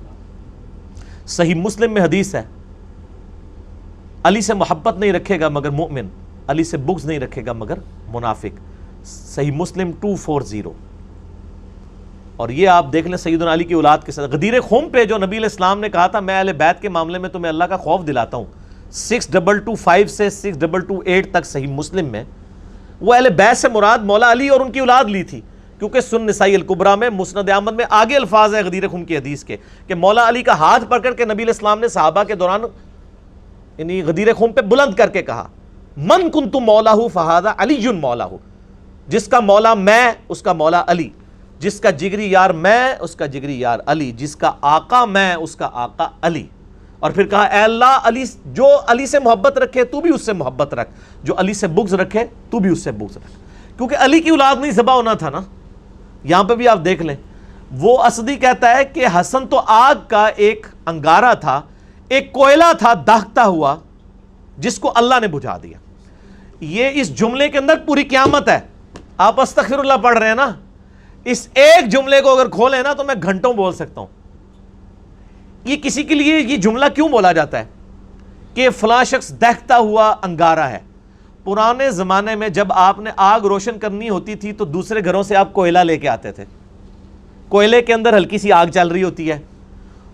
صحیح مسلم میں حدیث ہے, علی سے محبت نہیں رکھے گا مگر مومن, علی سے بغض نہیں رکھے گا مگر منافق. صحیح مسلم 240. اور یہ آپ دیکھ لیں سیدنا علی کی اولاد کے ساتھ غدیر خم پہ جو نبی علیہ السلام نے کہا تھا میں اہل بیت کے معاملے میں تمہیں اللہ کا خوف دلاتا ہوں, 6225 سے 6228 تک صحیح مسلم میں, وہ اہل بیت سے مراد مولا علی اور ان کی اولاد لی تھی. کیونکہ سن نسائی الکبریٰ میں مسند احمد میں آگے الفاظ ہے غدیر خم کی حدیث کے کہ مولا علی کا ہاتھ پکڑ کے نبی علیہ السلام نے صحابہ کے دوران یعنی غدیر خم پہ بلند کر کے کہا من کنت مولا فہذا علی مولا, جس کا مولا میں اس کا مولا علی, جس کا جگری یار میں اس کا جگری یار علی, جس کا آقا میں اس کا آقا علی. اور پھر کہا اے اللہ علی جو علی سے محبت رکھے تو بھی اس سے محبت رکھ, جو علی سے بغض رکھے تو بھی اس سے بغض رکھ. کیونکہ علی کی اولاد نہیں ذبح ہونا تھا نا. یہاں پہ بھی آپ دیکھ لیں, وہ اسدی کہتا ہے کہ حسن تو آگ کا ایک انگارہ تھا, ایک کوئلہ تھا داغتا ہوا جس کو اللہ نے بجھا دیا. یہ اس جملے کے اندر پوری قیامت ہے. آپ استغفر اللہ پڑھ رہے ہیں نا, اس ایک جملے کو اگر کھولیں نا تو میں گھنٹوں بول سکتا ہوں. یہ کسی کے لیے یہ جملہ کیوں بولا جاتا ہے کہ فلاں شخص دہتا ہوا انگارہ ہے. پرانے زمانے میں جب آپ نے آگ روشن کرنی ہوتی تھی تو دوسرے گھروں سے آپ کوئلہ لے کے آتے تھے. کوئلے کے اندر ہلکی سی آگ چل رہی ہوتی ہے,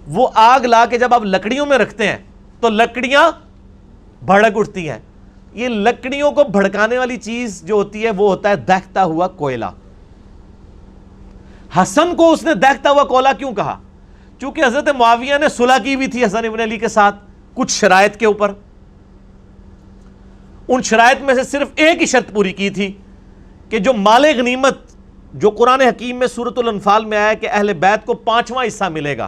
وہ آگ لا کے جب آپ لکڑیوں میں رکھتے ہیں تو لکڑیاں بھڑک اٹھتی ہیں. یہ لکڑیوں کو بھڑکانے والی چیز جو ہوتی ہے وہ ہوتا ہے دہتا ہوا کوئلہ. حسن کو اس نے دہتا ہوا کوئلہ کیوں کہا؟ چونکہ حضرت معاویہ نے صلح کی بھی تھی حسن ابن علی کے ساتھ کچھ شرائط کے اوپر. ان شرائط میں سے صرف ایک ہی شرط پوری کی تھی کہ جو مال غنیمت جو قرآن حکیم میں سورۃ الانفال میں آیا کہ اہل بیت کو 5واں حصہ ملے گا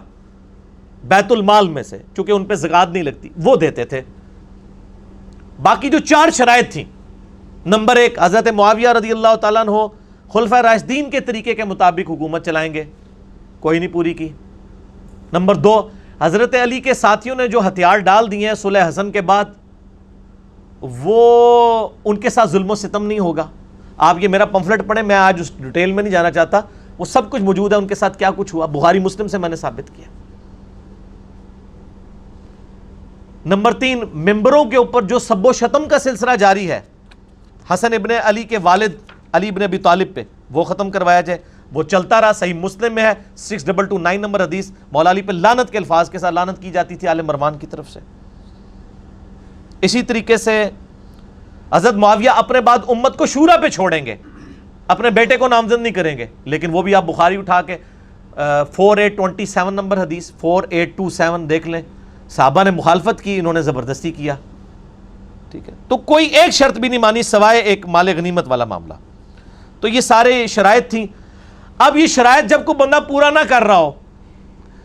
بیت المال میں سے, چونکہ ان پہ زکوٰۃ نہیں لگتی, وہ دیتے تھے. باقی جو 4 شرائط تھیں, نمبر 1 حضرت معاویہ رضی اللہ تعالیٰ عنہ خلفائے راشدین کے طریقے کے مطابق حکومت چلائیں گے, کوئی نہیں پوری کی. نمبر 2 حضرت علی کے ساتھیوں نے جو ہتھیار ڈال دیے ہیں صلح حسن کے بعد, وہ ان کے ساتھ ظلم و ستم نہیں ہوگا. آپ یہ میرا پمفلٹ پڑھیں, میں آج اس ڈیٹیل میں نہیں جانا چاہتا, وہ سب کچھ موجود ہے ان کے ساتھ کیا کچھ ہوا, بخاری مسلم سے میں نے ثابت کیا. نمبر 3 ممبروں کے اوپر جو سب و شتم کا سلسلہ جاری ہے حسن ابن علی کے والد علی ابن ابی طالب پہ, وہ ختم کروایا جائے. وہ چلتا رہا, صحیح مسلم میں ہے 6229 نمبر حدیث, مولا علی پہ لعنت کے الفاظ کے ساتھ لعنت کی جاتی تھی آل مروان کی طرف سے. اسی طریقے سے حضرت معاویہ اپنے بعد امت کو شورا پہ چھوڑیں گے, اپنے بیٹے کو نامزد نہیں کریں گے. لیکن وہ بھی آپ بخاری اٹھا کے 4827 نمبر حدیث 4827 دیکھ لیں, صحابہ نے مخالفت کی, انہوں نے زبردستی کیا. ٹھیک ہے, تو کوئی ایک شرط بھی نہیں مانی سوائے ایک مال غنیمت والا معاملہ. تو یہ سارے شرائط تھیں. اب یہ شرائط جب کوئی بندہ پورا نہ کر رہا ہو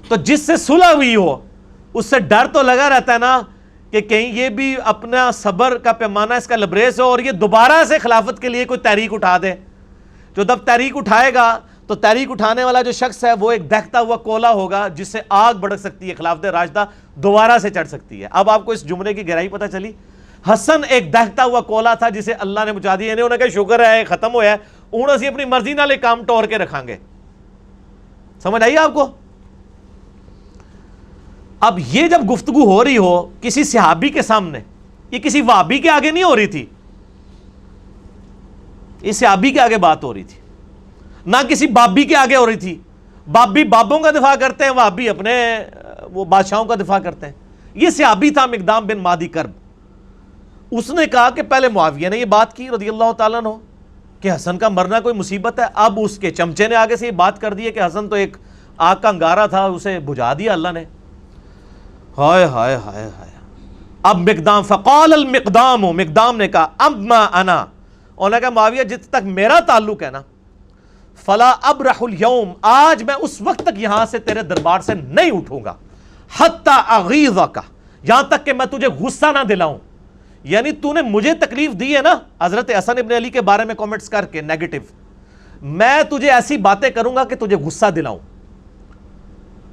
تو جس سے صلح ہوئی ہو اس سے ڈر تو لگا رہتا ہے نا کہ کہیں یہ بھی اپنا صبر کا پیمانہ اس کا لبریز ہو اور یہ دوبارہ سے خلافت کے لیے کوئی تحریک اٹھا دے. جو جب تحریک اٹھائے گا تو تحریک اٹھانے والا جو شخص ہے وہ ایک دہتا ہوا کولا ہوگا جس سے آگ بڑھ سکتی ہے, خلافت راشدہ دوبارہ سے چڑھ سکتی ہے. اب آپ کو اس جملے کی گہرائی پتہ چلی. حسن ایک دہتا ہوا کولا تھا جسے اللہ نے بجھا دیا. انہوں نے کہا شکر ہے ختم ہوا ہے, انہوں سے اپنی مرضی نہ لے کام ٹور کے رکھیں گے. سمجھ آئیے آپ کو؟ اب یہ جب گفتگو ہو رہی ہو کسی صحابی کے سامنے, یہ کسی وہابی کے آگے نہیں ہو رہی تھی, یہ صحابی کے آگے بات ہو رہی تھی, نہ کسی بابی کے آگے ہو رہی تھی. بابی بابوں کا دفاع کرتے ہیں، وہابی اپنے وہ بادشاہوں کا دفاع کرتے ہیں۔ یہ صحابی تھا مقدام بن مادی کرب، اس نے کہا کہ پہلے معاویہ نے یہ بات کی رضی اللہ تعالیٰ عنہ کہ حسن کا مرنا کوئی مصیبت ہے، اب اس کے چمچے نے آگے سے یہ بات کر دی ہے کہ حسن تو ایک آگ کا انگارہ تھا، اسے بجھا دیا اللہ نے۔ ہائے ہائے ہائے ہائے۔ اب مقدام فقال المقدام، مقدام نے کہا اما انا، انہوں نے کہا معاویہ جت تک میرا تعلق ہے نا، فلا ابرح اليوم، آج میں اس وقت تک یہاں سے تیرے دربار سے نہیں اٹھوں گا، حتی اغیظک، یہاں تک کہ میں تجھے غصہ نہ دلاؤں۔ یعنی تو نے مجھے تکلیف دی ہے نا حضرت حسن ابن علی کے بارے میں کومنٹس کر کے نیگیٹو، میں تجھے ایسی باتیں کروں گا کہ تجھے غصہ دلاؤں۔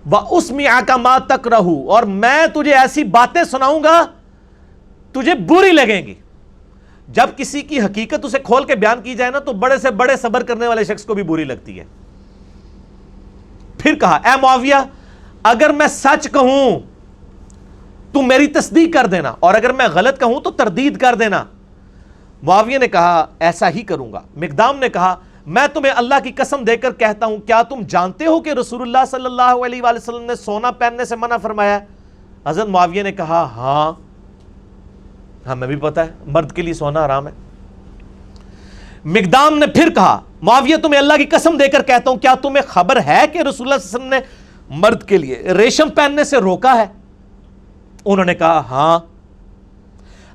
وَأُسْمِعَكَ مَا تَكْرَهُ، اور میں تجھے ایسی باتیں سناؤں گا تجھے بری لگیں گی۔ جب کسی کی حقیقت اسے کھول کے بیان کی جائے نا تو بڑے سے بڑے صبر کرنے والے شخص کو بھی بری لگتی ہے۔ پھر کہا اے معاویہ اگر میں سچ کہوں تو میری تصدیق کر دینا، اور اگر میں غلط کہوں تو تردید کر دینا۔ معاویہ نے کہا ایسا ہی کروں گا۔ مقدام نے کہا میں تمہیں اللہ کی قسم دے کر کہتا ہوں، کیا تم جانتے ہو کہ رسول اللہ صلی اللہ علیہ وآلہ وسلم نے سونا پہننے سے منع فرمایا ہے؟ حضرت معاویہ نے کہا ہاں ہمیں بھی پتا ہے مرد کے لیے سونا حرام ہے۔ مقدام نے پھر کہا معاویہ تمہیں اللہ کی قسم دے کر کہتا ہوں، کیا تمہیں خبر ہے کہ رسول اللہ صلی اللہ علیہ وسلم نے مرد کے لیے ریشم پہننے سے روکا ہے؟ انہوں نے کہا ہاں۔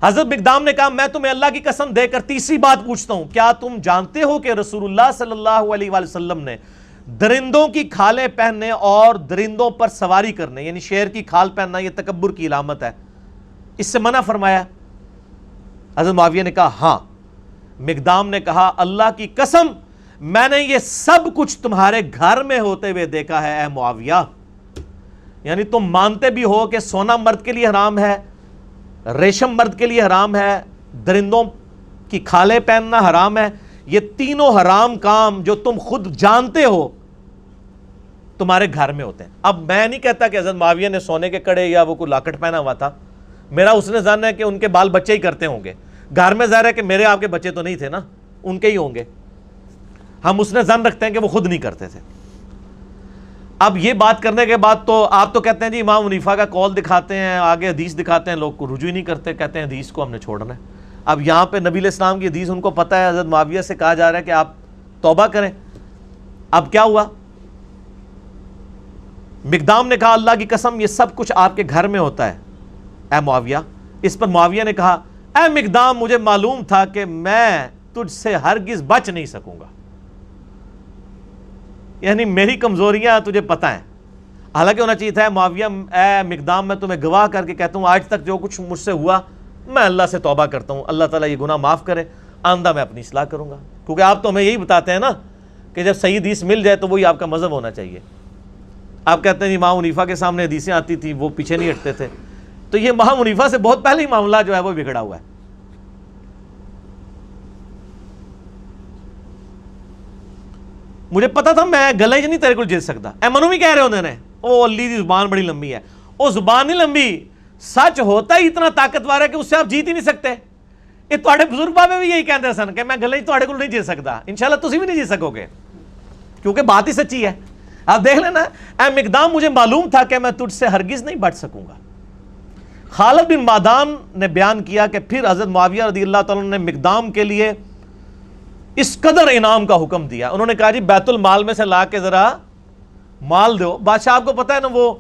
حضرت مقدام نے کہا میں تمہیں اللہ کی قسم دے کر تیسری بات پوچھتا ہوں، کیا تم جانتے ہو کہ رسول اللہ صلی اللہ علیہ وآلہ وسلم نے درندوں کی کھالیں پہننے اور درندوں پر سواری کرنے، یعنی شیر کی کھال پہننا یہ تکبر کی علامت ہے، اس سے منع فرمایا؟ حضرت معاویہ نے کہا ہاں۔ مقدام نے کہا اللہ کی قسم میں نے یہ سب کچھ تمہارے گھر میں ہوتے ہوئے دیکھا ہے اے معاویہ، یعنی تم مانتے بھی ہو کہ سونا مرد کے لیے حرام ہے، ریشم مرد کے لیے حرام ہے، درندوں کی کھالیں پہننا حرام ہے، یہ تینوں حرام کام جو تم خود جانتے ہو تمہارے گھر میں ہوتے ہیں۔ اب میں نہیں کہتا کہ حضرت معاویہ نے سونے کے کڑے یا وہ کوئی لاکٹ پہنا ہوا تھا، میرا اس نے ظن ہے کہ ان کے بال بچے ہی کرتے ہوں گے، گھر میں ظاہر ہے کہ میرے آپ کے بچے تو نہیں تھے نا، ان کے ہی ہوں گے، ہم اس نے ظن رکھتے ہیں کہ وہ خود نہیں کرتے تھے۔ اب یہ بات کرنے کے بعد تو آپ تو کہتے ہیں جی امام حنیفہ کا قول دکھاتے ہیں، آگے حدیث دکھاتے ہیں، لوگ کو رجوع ہی نہیں کرتے، کہتے ہیں حدیث کو ہم نے چھوڑنا ہے۔ اب یہاں پہ نبی علیہ السلام کی حدیث ان کو پتہ ہے، حضرت معاویہ سے کہا جا رہا ہے کہ آپ توبہ کریں۔ اب کیا ہوا؟ مقدام نے کہا اللہ کی قسم یہ سب کچھ آپ کے گھر میں ہوتا ہے اے معاویہ۔ اس پر معاویہ نے کہا اے مقدام مجھے معلوم تھا کہ میں تجھ سے ہرگز بچ نہیں سکوں گا، یعنی میری کمزوریاں تجھے پتہ ہیں۔ حالانکہ ہونا چاہیے تھا معاویہ اے مقدام میں تمہیں گواہ کر کے کہتا ہوں آج تک جو کچھ مجھ سے ہوا میں اللہ سے توبہ کرتا ہوں، اللہ تعالیٰ یہ گناہ معاف کرے، آئندہ میں اپنی اصلاح کروں گا۔ کیونکہ آپ تو ہمیں یہی بتاتے ہیں نا کہ جب صحیح حدیث مل جائے تو وہی آپ کا مذہب ہونا چاہیے۔ آپ کہتے ہیں امام حنیفہ کے سامنے حدیثیں آتی تھی وہ پیچھے نہیں ہٹتے تھے، تو یہ امام حنیفہ سے بہت پہلے ہی معاملہ جو ہے وہ بگڑا ہوا ہے۔ مجھے پتا تھا میں گلے نہیں تیرے کو جیت سکتا، اے منو بھی کہہ رہے ہوندے نے او علی دی زبان بڑی لمبی ہے، او زبان نہیں لمبی، سچ ہوتا ہی اتنا طاقتور ہے کہ اس سے آپ جیت ہی نہیں سکتے۔ یہ تواڈے بزرگ بابے بھی یہی کہندے سن کہ میں گلے تواڈے کو نہیں جیت سکتا، انشاءاللہ تسی بھی نہیں جیت سکو گے کیونکہ بات ہی سچی ہے۔ آپ دیکھ لینا اے مقدام مجھے معلوم تھا کہ میں تجھ سے ہرگز نہیں بچ سکوں گا۔ خالد بن معدان نے بیان کیا کہ پھر حضرت معاویہ رضی اللہ تعالیٰ نے مقدام کے لیے اس قدر انعام کا حکم دیا، انہوں نے کہا جی بیت المال میں سے لا کے ذرا مال دو۔ بادشاہ آپ کو پتہ ہے نا وہ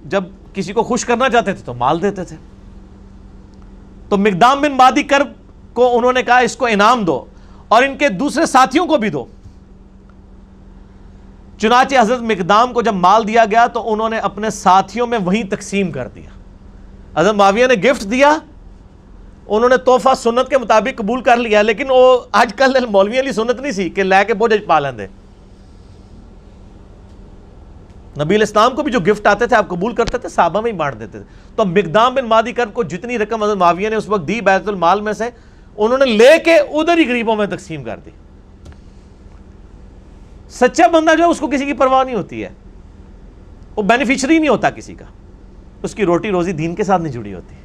جب کسی کو خوش کرنا چاہتے تھے تو مال دیتے تھے، تو مقدام بن مادی کرب کو انہوں نے کہا اس کو انعام دو اور ان کے دوسرے ساتھیوں کو بھی دو۔ چنانچہ حضرت مقدام کو جب مال دیا گیا تو انہوں نے اپنے ساتھیوں میں وہیں تقسیم کر دیا۔ حضرت معاویہ نے گفٹ دیا، انہوں نے تحفہ سنت کے مطابق قبول کر لیا، لیکن وہ آج کل مولوی علی سنت نہیں سی کہ لے کے بوجھ پا لیندے۔ نبی علیہ السلام کو بھی جو گفٹ آتے تھے آپ قبول کرتے تھے، صحابہ میں ہی بانٹ دیتے تھے۔ تو مقدام بن مادی کرب کو جتنی رقم حضرت معاویہ نے اس وقت دی بیت المال میں سے، انہوں نے لے کے ادھر ہی غریبوں میں تقسیم کر دی۔ سچا بندہ جو ہے اس کو کسی کی پرواہ نہیں ہوتی ہے، وہ بینیفیشری نہیں ہوتا کسی کا، اس کی روٹی روزی دین کے ساتھ نہیں جڑی ہوتی۔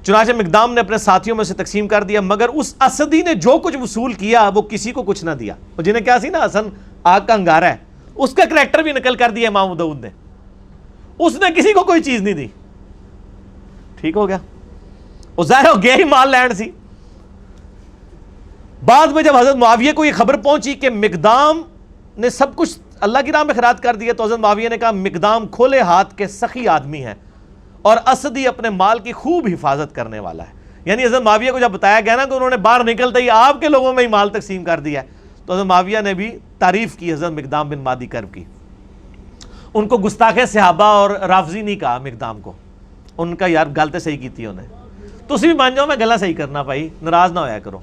چنانچہ مقدام نے اپنے ساتھیوں میں سے تقسیم کر دیا، مگر اس اسدی نے جو کچھ وصول کیا وہ کسی کو کچھ نہ دیا. اور جنہیں کیا سی نا حسن آگ کا انگارہ ہے، اس کا کریکٹر بھی نقل کر دیا امام ابو داؤد نے. اس نے کسی کو کوئی چیز نہیں دی. ٹھیک ہو گیا، وہ ظاہر ہو گیا ہی مال لینڈ سی. بعد میں جب حضرت معاویہ کو یہ خبر پہنچی کہ مقدام نے سب کچھ اللہ کی راہ میں خیرات کر دیا، تو حضرت معاویہ نے کہا مقدام کھلے ہاتھ کے سخی آدمی ہیں اور اسدی اپنے مال کی خوب حفاظت کرنے والا ہے. یعنی حضرت معاویہ کو جب بتایا گیا نا کہ انہوں نے باہر نکلتے ہی آپ کے لوگوں میں ہی مال تقسیم کر دیا ہے، تو حضرت معاویہ نے بھی تعریف کی حضرت مقدام بن مادی کرب کی. ان کو گستاخ صحابہ اور رافضی نہیں کہا مقدام کو. ان کا یار گل تو صحیح کی تھی انہیں. تو اسی بھی مان جاؤ میں گلا صحیح کرنا بھائی، ناراض نہ ہویا کرو.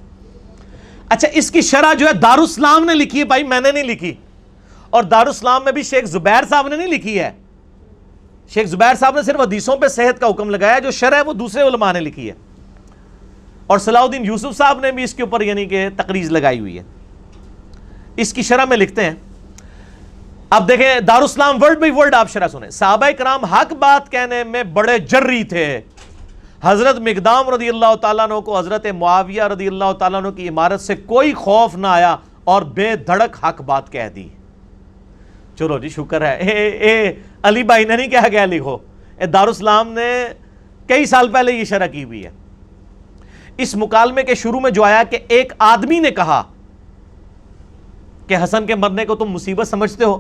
اچھا اس کی شرح جو ہے دارالاسلام نے لکھی ہے بھائی، میں نے نہیں لکھی. اور دارالاسلام میں بھی شیخ زبیر صاحب نے نہیں لکھی ہے. شیخ زبیر صاحب نے صرف حدیثوں پہ صحت کا حکم لگایا، جو شرح ہے وہ دوسرے علماء نے لکھی ہے. اور صلاح الدین یوسف صاحب نے بھی اس کے اوپر یعنی کہ تقریض لگائی ہوئی ہے. اس کی شرح میں لکھتے ہیں، اب دیکھیں دارالاسلام ورڈ بائی ورڈ آپ شرح سنیں. صحابہ کرام حق بات کہنے میں بڑے جری تھے. حضرت مقدام رضی اللہ تعالیٰ عنہ کو حضرت معاویہ رضی اللہ تعالیٰ عنہ کی عمارت سے کوئی خوف نہ آیا اور بے دھڑک حق بات کہہ دی. چلو جی شکر ہے. علی بھائی نے نہیں کہا گیا لکھو، دارالاسلام نے کئی سال پہلے یہ شرح کی ہوئی ہے. اس مکالمے کے شروع میں جو آیا کہ ایک آدمی نے کہا کہ حسن کے مرنے کو تم مصیبت سمجھتے ہو،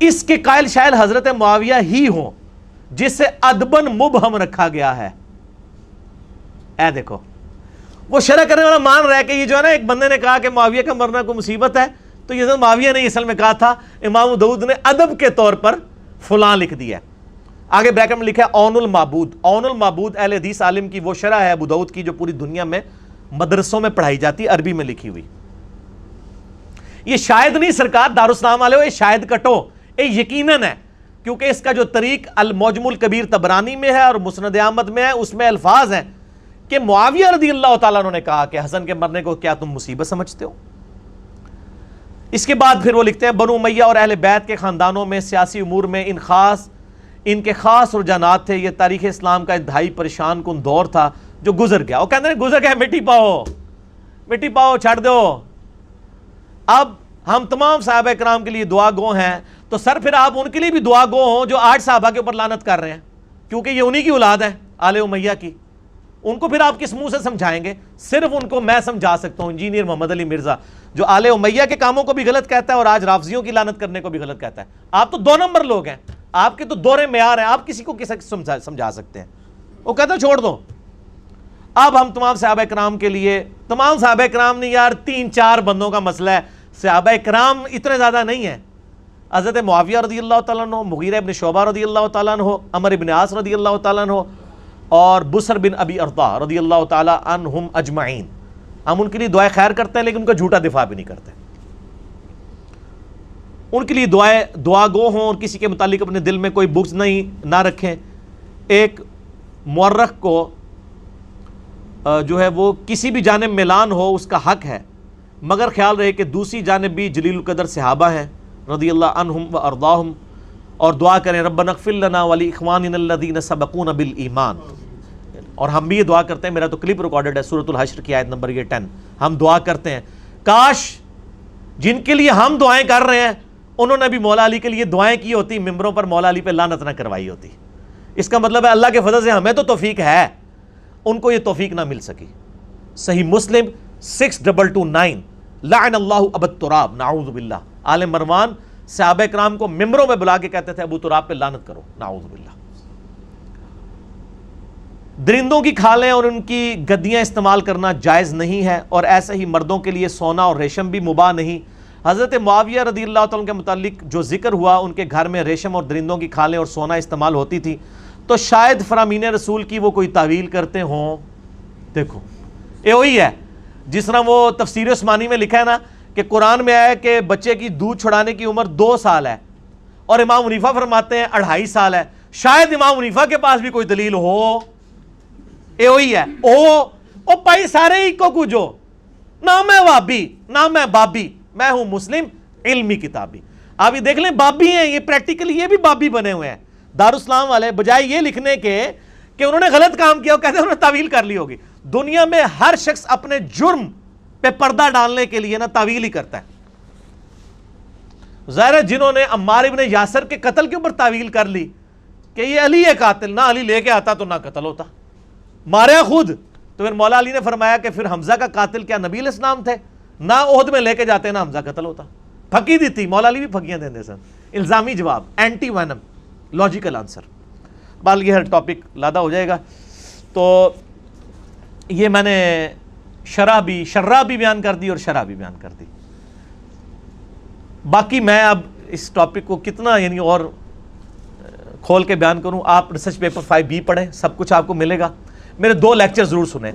اس کے قائل شاید حضرت معاویہ ہی ہوں جسے ادبن مبہم رکھا گیا ہے. اے دیکھو وہ شرح کرنے والا مان رہا ہے کہ یہ جو ہے نا ایک بندے نے کہا کہ معاویہ کا مرنا کو مصیبت ہے، تو یہ حضرت معاویہ نے اصل میں کہا تھا، امام داؤد نے ادب کے طور پر فلاں لکھ دیا. آگے بریکٹ میں لکھا ہے اون المعبود. اون المعبود اہل حدیث عالم کی وہ شرح ہے ابو داؤد کی جو پوری دنیا میں مدرسوں میں پڑھائی جاتی، عربی میں لکھی ہوئی. یہ شاید نہیں سرکار دارالاسلام والے ہو، یہ شاید کٹو، یہ یقیناً ہے، کیونکہ اس کا جو طریق المعجم الکبیر طبرانی میں ہے اور مسند احمد میں ہے، اس میں الفاظ ہیں کہ معاویہ رضی اللہ تعالیٰ عنہ نے کہا کہ حسن کے مرنے کو کیا تم مصیبت سمجھتے ہو. اس کے بعد پھر وہ لکھتے ہیں بنو امیہ اور اہل بیت کے خاندانوں میں سیاسی امور میں ان کے خاص رجحانات تھے. یہ تاریخ اسلام کا انتہائی پریشان کن دور تھا جو گزر گیا. وہ کہتے ہیں گزر گیا، مٹی پاؤ چھاڑ دو. اب ہم تمام صحابہ کرام کے لیے دعا گو ہیں، تو سر پھر آپ ان کے لیے بھی دعا گو ہوں جو آج صحابہ کے اوپر لعنت کر رہے ہیں، کیونکہ یہ انہی کی اولاد ہے آل امیہ کی. ان کو پھر آپ کس منہ سے سمجھائیں گے؟ صرف ان کو میں سمجھا سکتا ہوں، انجینئر محمد علی مرزا، جو آل امیہ کے کاموں کو بھی غلط کہتا ہے اور آج رافضیوں کی لعنت کرنے کو بھی غلط کہتا ہے. آپ تو 2 نمبر لوگ ہیں، آپ کے تو دورے معیار ہیں، آپ کسی کو سمجھا سکتے ہیں؟ وہ کہتا ہے چھوڑ دو. اب ہم تمام صحابہ کرام کے لیے، تمام صحابہ کرام نہیں یار، 3-4 بندوں کا مسئلہ ہے. صحابہ کرام اتنے زیادہ نہیں ہیں. حضرت معاویہ رضی اللہ تعالیٰ عنہ، مغیرہ ابن شعبہ رضی اللہ تعالیٰ عنہ، عمر ابن عاص رضی اللہ تعالیٰ عنہ، اور بسر بن ابی ارطا رضی اللہ تعالیٰ عنہم اجمعین. ہم ان کے لیے دعائیں خیر کرتے ہیں لیکن ان کا جھوٹا دفاع بھی نہیں کرتے. ان کے لیے دعا گو ہوں اور کسی کے متعلق اپنے دل میں کوئی بغض نہ رکھیں. ایک مورخ کو جو ہے وہ کسی بھی جانب میلان ہو اس کا حق ہے، مگر خیال رہے کہ دوسری جانب بھی جلیل القدر صحابہ ہیں رضی اللہ عنہم و ارضاہم، اور دعا کریں ربنا اغفر لنا ولاخواننا الذین سبقونا بالایمان. اور ہم بھی یہ دعا کرتے ہیں، میرا تو کلپ ریکارڈڈ ہے سورۃ الحشر کی آیت نمبر 10. ہم دعا کرتے ہیں کاش جن کے لیے ہم دعائیں کر رہے ہیں انہوں نے بھی مولا علی کے لیے دعائیں کی ہوتی، ممبروں پر مولا علی پہ لعنت نہ کروائی ہوتی. اس کا مطلب ہے اللہ کے فضل سے ہمیں تو توفیق ہے، ان کو یہ توفیق نہ مل سکی. صحیح مسلم 6229 لعن اللہ ابا التراب نعوذ باللہ. آل مروان صحابہ کرام کو ممبروں میں بلا کے کہتے تھے ابو تراب پہ لعنت کرو نعوذ باللہ. درندوں کی کھالیں اور ان کی گدیاں استعمال کرنا جائز نہیں ہے، اور ایسے ہی مردوں کے لیے سونا اور ریشم بھی مباح نہیں. حضرت معاویہ رضی اللہ تعالیٰ کے متعلق جو ذکر ہوا ان کے گھر میں ریشم اور درندوں کی کھالیں اور سونا استعمال ہوتی تھی، تو شاید فرامین رسول کی وہ کوئی تعویل کرتے ہوں. دیکھو یہ وہی ہے جس طرح وہ تفسیر عثمانی میں لکھا ہے نا کہ قرآن میں آیا کہ بچے کی دودھ چھڑانے کی عمر 2 سال ہے اور امام حنیفہ فرماتے ہیں 2.5 سال ہے. شاید امام حنیفہ کے پاس بھی کوئی دلیل ہو. یہ وہی ہے او پائی سارے ہی کو کچھو، نہ میں وابی نہ میں بابی، میں ہوں مسلم علمی کتابی. آپ یہ دیکھ لیں بابی ہیں، یہ پریکٹیکلی یہ بھی بابی بنے ہوئے ہیں. دارالاسلام والے بجائے یہ لکھنے کے کہ انہوں نے غلط کام کیا، وہ کہتے ہیں انہوں نے تعویل کر لی ہوگی. دنیا میں ہر شخص اپنے جرم پہ پردہ ڈالنے کے لیے نا تعویل ہی کرتا ہے. ظاہر ہے جنہوں نے عمار ابن یاسر کے قتل کے اوپر تعویل کر لی کہ یہ علی ہے قاتل، نہ علی لے کے آتا تو نہ قتل ہوتا، ماریا خود. تو پھر مولا علی نے فرمایا کہ پھر حمزہ کا قاتل کیا نبی علیہ السلام تھے؟ نہ عہد میں لے کے جاتے نہ حمزہ قتل ہوتا. پھکی دی تھی، مولا علی بھی پھکیاں دیندے سن. الزامی جواب، اینٹی وینم، لاجیکل آنسر. بال یہ ہر ٹاپک لادا ہو جائے گا. تو یہ میں نے شرح بھی بیان کر دی اور شرح بھی بیان کر دی. باقی میں اب اس ٹاپک کو کتنا یعنی اور کھول کے بیان کروں. آپ ریسرچ پیپر 5B پڑھیں، سب کچھ آپ کو ملے گا. میرے 2 لیکچر ضرور سنیں.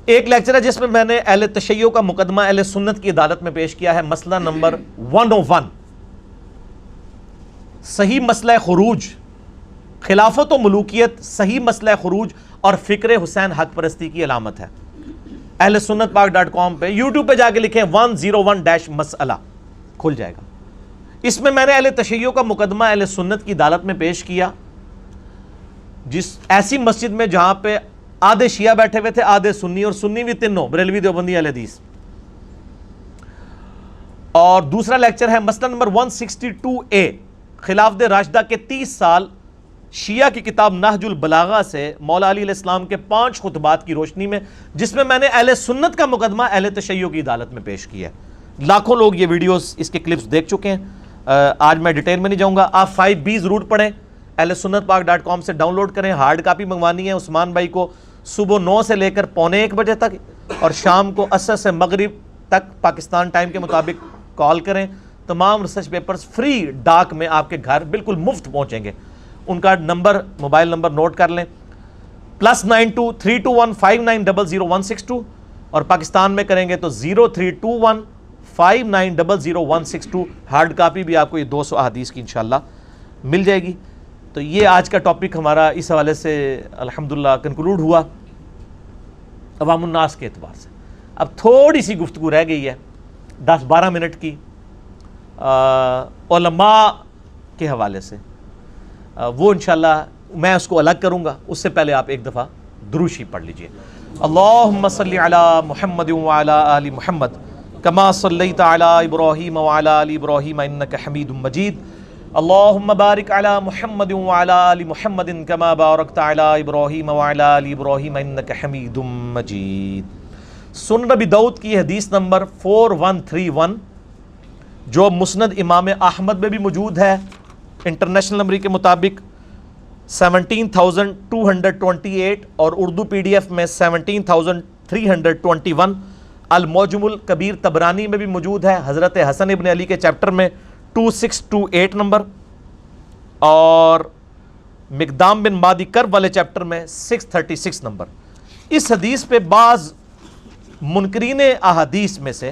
ایک لیکچر ہے جس میں میں نے اہل تشیع کا مقدمہ اہل سنت کی عدالت میں پیش کیا ہے. مسئلہ نمبر 101، صحیح مسئلہ خروج، خلافت و ملوکیت صحیح مسئلہ خروج اور فکر حسین حق پرستی کی علامت ہے. اہل سنت پاک.com پہ یوٹیوب پہ جا کے لکھیں 101 مسئلہ، کھل جائے گا. اس میں نے اہل تشیع کا مقدمہ اہل سنت کی عدالت میں پیش کیا، جس ایسی مسجد میں جہاں پہ آدھے شیعہ بیٹھے ہوئے تھے، آدھے سنی، اور سنی بھی تینوں بریلوی دیوبندی اہل حدیث. اور دوسرا لیکچر ہے مسئلہ نمبر 162A، خلافت راشدہ کے 30 سال شیعہ کی کتاب نہج البلاغہ سے مولا علی علیہ السلام کے 5 خطبات کی روشنی میں، جس میں نے اہل سنت کا مقدمہ اہل تشیع کی عدالت میں پیش کیا ہے. لاکھوں لوگ یہ ویڈیوز، اس کے کلپس دیکھ چکے ہیں. آج میں ڈیٹیل میں نہیں جاؤں گا. آپ 5B ضرور پڑھیں، اہل سنت پاک.com سے ڈاؤن لوڈ کریں. ہارڈ کاپی منگوانی ہے عثمان بھائی کو صبح 9 سے لے کر 12:45 بجے تک، اور شام کو عصر سے مغرب تک پاکستان ٹائم کے مطابق کال کریں. تمام ریسرچ پیپرز فری ڈاک میں آپ کے گھر بالکل مفت پہنچیں گے. ان کا نمبر، موبائل نمبر نوٹ کر لیں، +923215900162، اور پاکستان میں کریں گے تو 032159000162. ہارڈ کاپی بھی آپ کو یہ 200 احادیث کی انشاءاللہ مل جائے گی. تو یہ آج کا ٹاپک ہمارا اس حوالے سے الحمدللہ کنکلوڈ ہوا عوام الناس کے اعتبار سے. اب تھوڑی سی گفتگو رہ گئی ہے 10-12 منٹ کی علماء کے حوالے سے. وہ انشاءاللہ میں اس کو الگ کروں گا. اس سے پہلے آپ ایک دفعہ درود شریف پڑھ لیجئے. اللہم صلی علی محمد وعلی آل محمد کما صلیت علی ابراہیم وعلی آل ابراہیم انک حمید مجید. اللہم بارک علی محمد وعلی آل محمد کما بارکت علی ابراہیم وعلی آل ابراہیم انک حمید مجید. سنن نبی داؤد کی حدیث نمبر 4131 جو مسند امام احمد میں بھی موجود ہے انٹرنیشنل نمبر کے مطابق 17,228، اور اردو PDF میں 17,321. المعجم الکبیر طبرانی میں بھی موجود ہے حضرت حسن ابن علی کے چیپٹر میں 2628 نمبر، اور مقدام بن مادی کرب والے چیپٹر میں 636 نمبر. اس حدیث پہ بعض منکرین احادیث میں سے،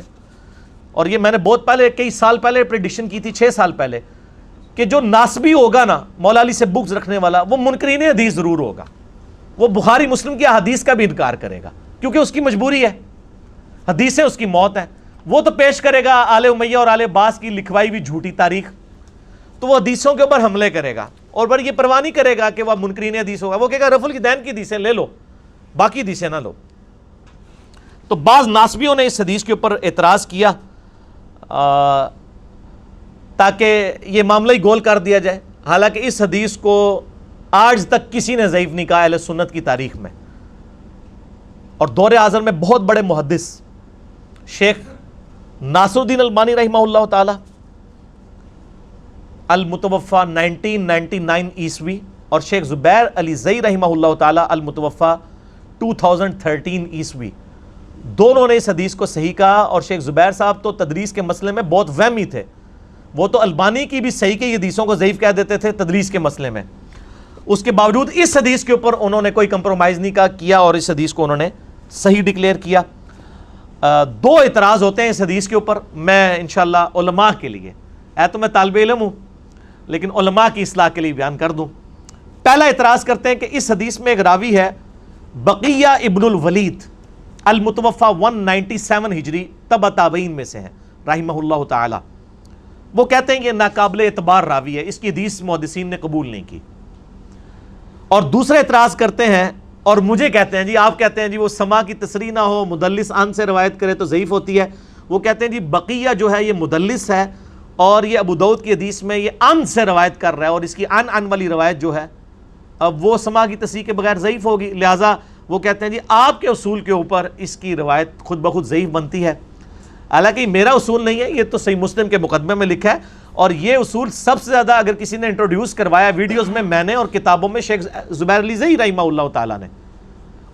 اور یہ میں نے بہت پہلے کئی سال پہلے پریڈکشن کی تھی، 6 سال پہلے، کہ جو ناسبی ہوگا نا مولا علی سے بغض رکھنے والا، وہ منکرین حدیث ضرور ہوگا. وہ بخاری مسلم کی احادیث کا بھی انکار کرے گا کیونکہ اس کی مجبوری ہے، حدیثیں اس کی موت ہیں. وہ تو پیش کرے گا آل امیہ اور آل عباس کی لکھوائی ہوئی جھوٹی تاریخ، تو وہ حدیثوں کے اوپر حملے کرے گا اور بھر یہ پرواہ نہیں کرے گا کہ وہ منکرین حدیث ہوگا. وہ کہے گا رفع الدین کی حدیثیں لے لو، باقی حدیثیں نہ لو. تو بعض ناسبیوں نے اس حدیث کے اوپر اعتراض کیا تاکہ یہ معاملہ ہی گول کر دیا جائے. حالانکہ اس حدیث کو آج تک کسی نے ضعیف نہیں کہا اہل سنت کی تاریخ میں. اور دور اعظم میں بہت بڑے محدث شیخ ناصر الدین البانی رحمہ اللہ تعالی المتوفى 1999 عیسوی، اور شیخ زبیر علی زئی رحمہ اللہ تعالی المتوفى 2013 عیسوی، دونوں نے اس حدیث کو صحیح کہا. اور شیخ زبیر صاحب تو تدریس کے مسئلے میں بہت وہمی تھے، وہ تو البانی کی بھی صحیح کی حدیثوں کو ضعیف کہہ دیتے تھے تدریس کے مسئلے میں. اس کے باوجود اس حدیث کے اوپر انہوں نے کوئی کمپرومائز نہیں کیا اور اس حدیث کو انہوں نے صحیح ڈکلیئر کیا. 2 اعتراض ہوتے ہیں اس حدیث کے اوپر. میں انشاءاللہ علماء کے لیے، تو میں طالب علم ہوں لیکن علماء کی اصلاح کے لیے بیان کر دوں. پہلا اعتراض کرتے ہیں کہ اس حدیث میں ایک راوی ہے بقیہ ابن الولید المتوفى 197 ہجری تبع تابعین میں سے ہیں رحمہ اللہ تعالی. وہ کہتے ہیں کہ ناقابل اعتبار راوی ہے، اس کی حدیث محدثین نے قبول نہیں کی. اور دوسرا اعتراض کرتے ہیں اور مجھے کہتے ہیں جی، آپ کہتے ہیں جی وہ سما کی تصریح نہ ہو، مدلس ان سے روایت کرے تو ضعیف ہوتی ہے. وہ کہتے ہیں جی بقیہ جو ہے یہ مدلس ہے اور یہ ابو داؤد کی حدیث میں یہ ان سے روایت کر رہا ہے اور اس کی ان والی روایت جو ہے اب وہ سما کی تصریح کے بغیر ضعیف ہوگی. لہٰذا وہ کہتے ہیں جی آپ کے اصول کے اوپر اس کی روایت خود بخود ضعیف بنتی ہے. حالانکہ یہ میرا اصول نہیں ہے، یہ تو صحیح مسلم کے مقدمے میں لکھا ہے، اور یہ اصول سب سے زیادہ اگر کسی نے انٹروڈیوس کروایا ویڈیوز میں نے اور کتابوں میں شیخ زبیر علی زئی رحمہ اللہ تعالیٰ نے.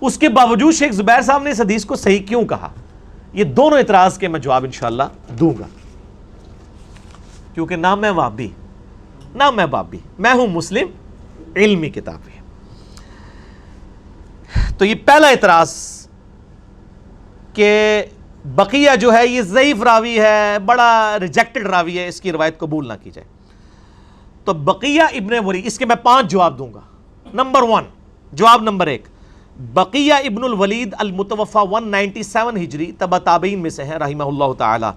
اس کے باوجود شیخ زبیر صاحب نے اس حدیث کو صحیح کیوں کہا؟ یہ دونوں اعتراض کے میں جواب انشاءاللہ دوں گا، کیونکہ نہ میں وہابی نہ میں بابی، میں ہوں مسلم علمی کتاب ہے. تو یہ پہلا اعتراض کہ بقیہ جو ہے یہ ضعیف راوی ہے، بڑا ریجیکٹڈ راوی ہے، اس کی روایت قبول نہ کی جائے. تو بقیہ ابن ولید، اس کے میں 5 جواب دوں گا. نمبر 1، جواب نمبر 1، بقیہ ابن الولید المتوفى 197 ہجری تبع تابعین میں سے ہیں رحمہ اللہ تعالی.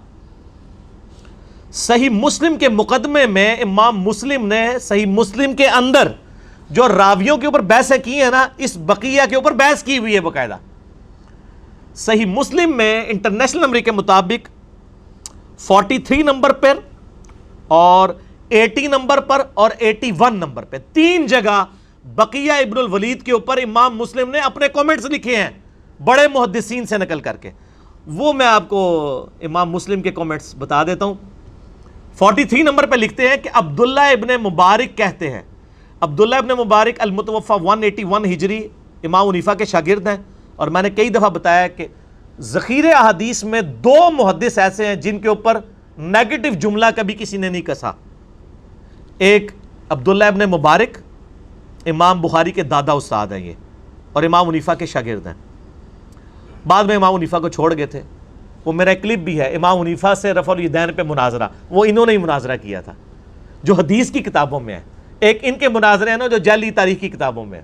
صحیح مسلم کے مقدمے میں امام مسلم نے صحیح مسلم کے اندر جو راویوں کے اوپر بحثیں کی ہیں نا، اس بقیہ کے اوپر بحث کی ہوئی ہے باقاعدہ. صحیح مسلم میں انٹرنیشنل نمبر کے مطابق 43 نمبر پر اور 80 نمبر پر اور 81 نمبر پہ 3 جگہ بقیہ ابن الولید کے اوپر امام مسلم نے اپنے کومنٹس لکھے ہیں بڑے محدثین سے نقل کر کے. وہ میں آپ کو امام مسلم کے کومنٹس بتا دیتا ہوں. 43 نمبر پہ لکھتے ہیں کہ عبداللہ ابن مبارک کہتے ہیں، عبداللہ ابن مبارک المتوفى 181 ہجری امام حنیفہ کے شاگرد ہیں. اور میں نے کئی دفعہ بتایا کہ ذخیرے احادیث میں 2 محدث ایسے ہیں جن کے اوپر نیگیٹو جملہ کبھی کسی نے نہیں کسا. ایک عبداللہ ابن مبارک، امام بخاری کے دادا استاد ہیں یہ، اور امام حنیفہ کے شاگرد ہیں. بعد میں امام حنیفہ کو چھوڑ گئے تھے. وہ میرا ایک کلپ بھی ہے امام حنیفہ سے رفع الیدین پہ مناظرہ، وہ انہوں نے ہی مناظرہ کیا تھا جو حدیث کی کتابوں میں ہے. ایک ان کے مناظرے ہیں نا جو جعلی تاریخ کی کتابوں میں ہے.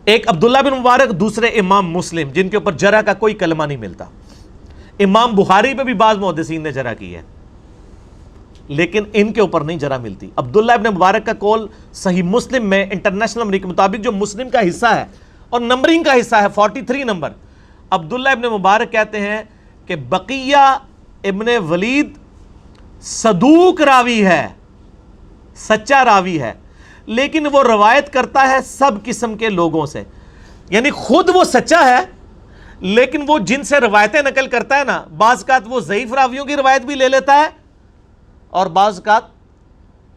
ایک عبداللہ بن مبارک، دوسرے امام مسلم جن کے اوپر جرح کا کوئی کلمہ نہیں ملتا. امام بخاری پہ بھی بعض محدثین نے جرح کی ہے لیکن ان کے اوپر نہیں جرح ملتی. عبداللہ ابن مبارک کا قول صحیح مسلم میں انٹرنیشنل نمبر کے مطابق جو مسلم کا حصہ ہے اور نمبرنگ کا حصہ ہے 43 نمبر، عبداللہ ابن مبارک کہتے ہیں کہ بقیہ ابن ولید صدوق راوی ہے، سچا راوی ہے، لیکن وہ روایت کرتا ہے سب قسم کے لوگوں سے. یعنی خود وہ سچا ہے لیکن وہ جن سے روایتیں نقل کرتا ہے نا، بعض اوقات وہ ضعیف راویوں کی روایت بھی لے لیتا ہے اور بعض اوقات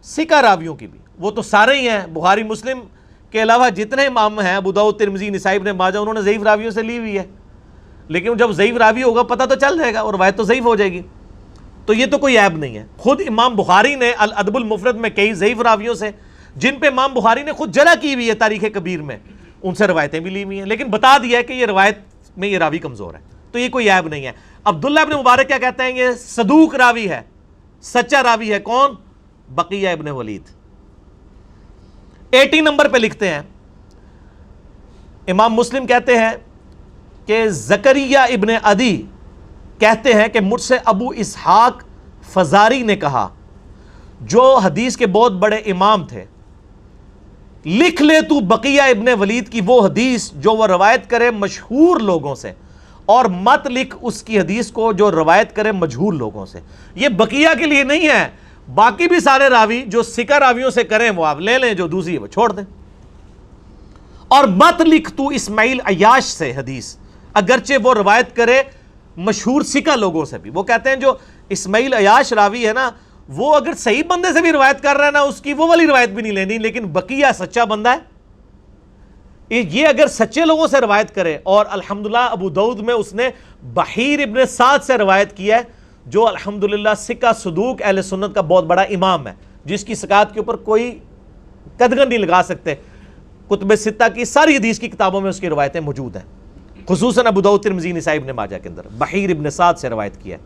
ثقہ راویوں کی بھی. وہ تو سارے ہی ہیں، بخاری مسلم کے علاوہ جتنے امام ہیں، ابو داؤد، ترمذی، نسائی، ابن ماجہ، انہوں نے ضعیف راویوں سے لی ہوئی ہے. لیکن جب ضعیف راوی ہوگا پتہ تو چل جائے گا اور روایت تو ضعیف ہو جائے گی. تو یہ تو کوئی عیب نہیں ہے. خود امام بخاری نے الادب المفرد میں کئی ضعیف راویوں سے جن پہ امام بخاری نے خود جرح کی ہوئی ہے تاریخ کبیر میں، ان سے روایتیں بھی لی ہوئی ہیں، لیکن بتا دیا ہے کہ یہ روایت میں یہ راوی کمزور ہے. تو یہ کوئی عیب نہیں ہے. عبداللہ ابن مبارک کیا کہتے ہیں؟ یہ صدوق راوی ہے، سچا راوی ہے. کون؟ بقیہ ابن ولید. 80 نمبر پہ لکھتے ہیں امام مسلم کہتے ہیں کہ زکریہ ابن عدی کہتے ہیں کہ مجھ سے ابو اسحاق فزاری نے کہا، جو حدیث کے بہت بڑے امام تھے، لکھ لے تو بقیہ ابن ولید کی وہ حدیث جو وہ روایت کرے مشہور لوگوں سے، اور مت لکھ اس کی حدیث کو جو روایت کرے مجہول لوگوں سے. یہ بقیہ کے لیے نہیں ہے، باقی بھی سارے راوی جو ثقہ راویوں سے کریں وہ آپ لے لیں، جو دوسری وہ چھوڑ دیں. اور مت لکھ تو اسماعیل عیاش سے حدیث، اگرچہ وہ روایت کرے مشہور ثقہ لوگوں سے بھی. وہ کہتے ہیں جو اسماعیل عیاش راوی ہے نا، وہ اگر صحیح بندے سے بھی روایت کر رہا ہے نا، اس کی وہ والی روایت بھی نہیں لینی، لیکن بقیہ سچا بندہ ہے، یہ اگر سچے لوگوں سے روایت کرے. اور الحمدللہ ابو داؤد میں اس نے بحیر ابن سعد سے روایت کی ہے، جو الحمدللہ ثقہ صدوق اہل سنت کا بہت بڑا امام ہے، جس کی ثقات کے اوپر کوئی قدغن نہیں لگا سکتے. کتب ستہ کی ساری حدیث کی کتابوں میں اس کی روایتیں موجود ہیں، خصوصاً ابو داؤد، ترمذی، نسائی، ابن ماجہ کے اندر بحیر ابن سعد سے روایت کی ہے.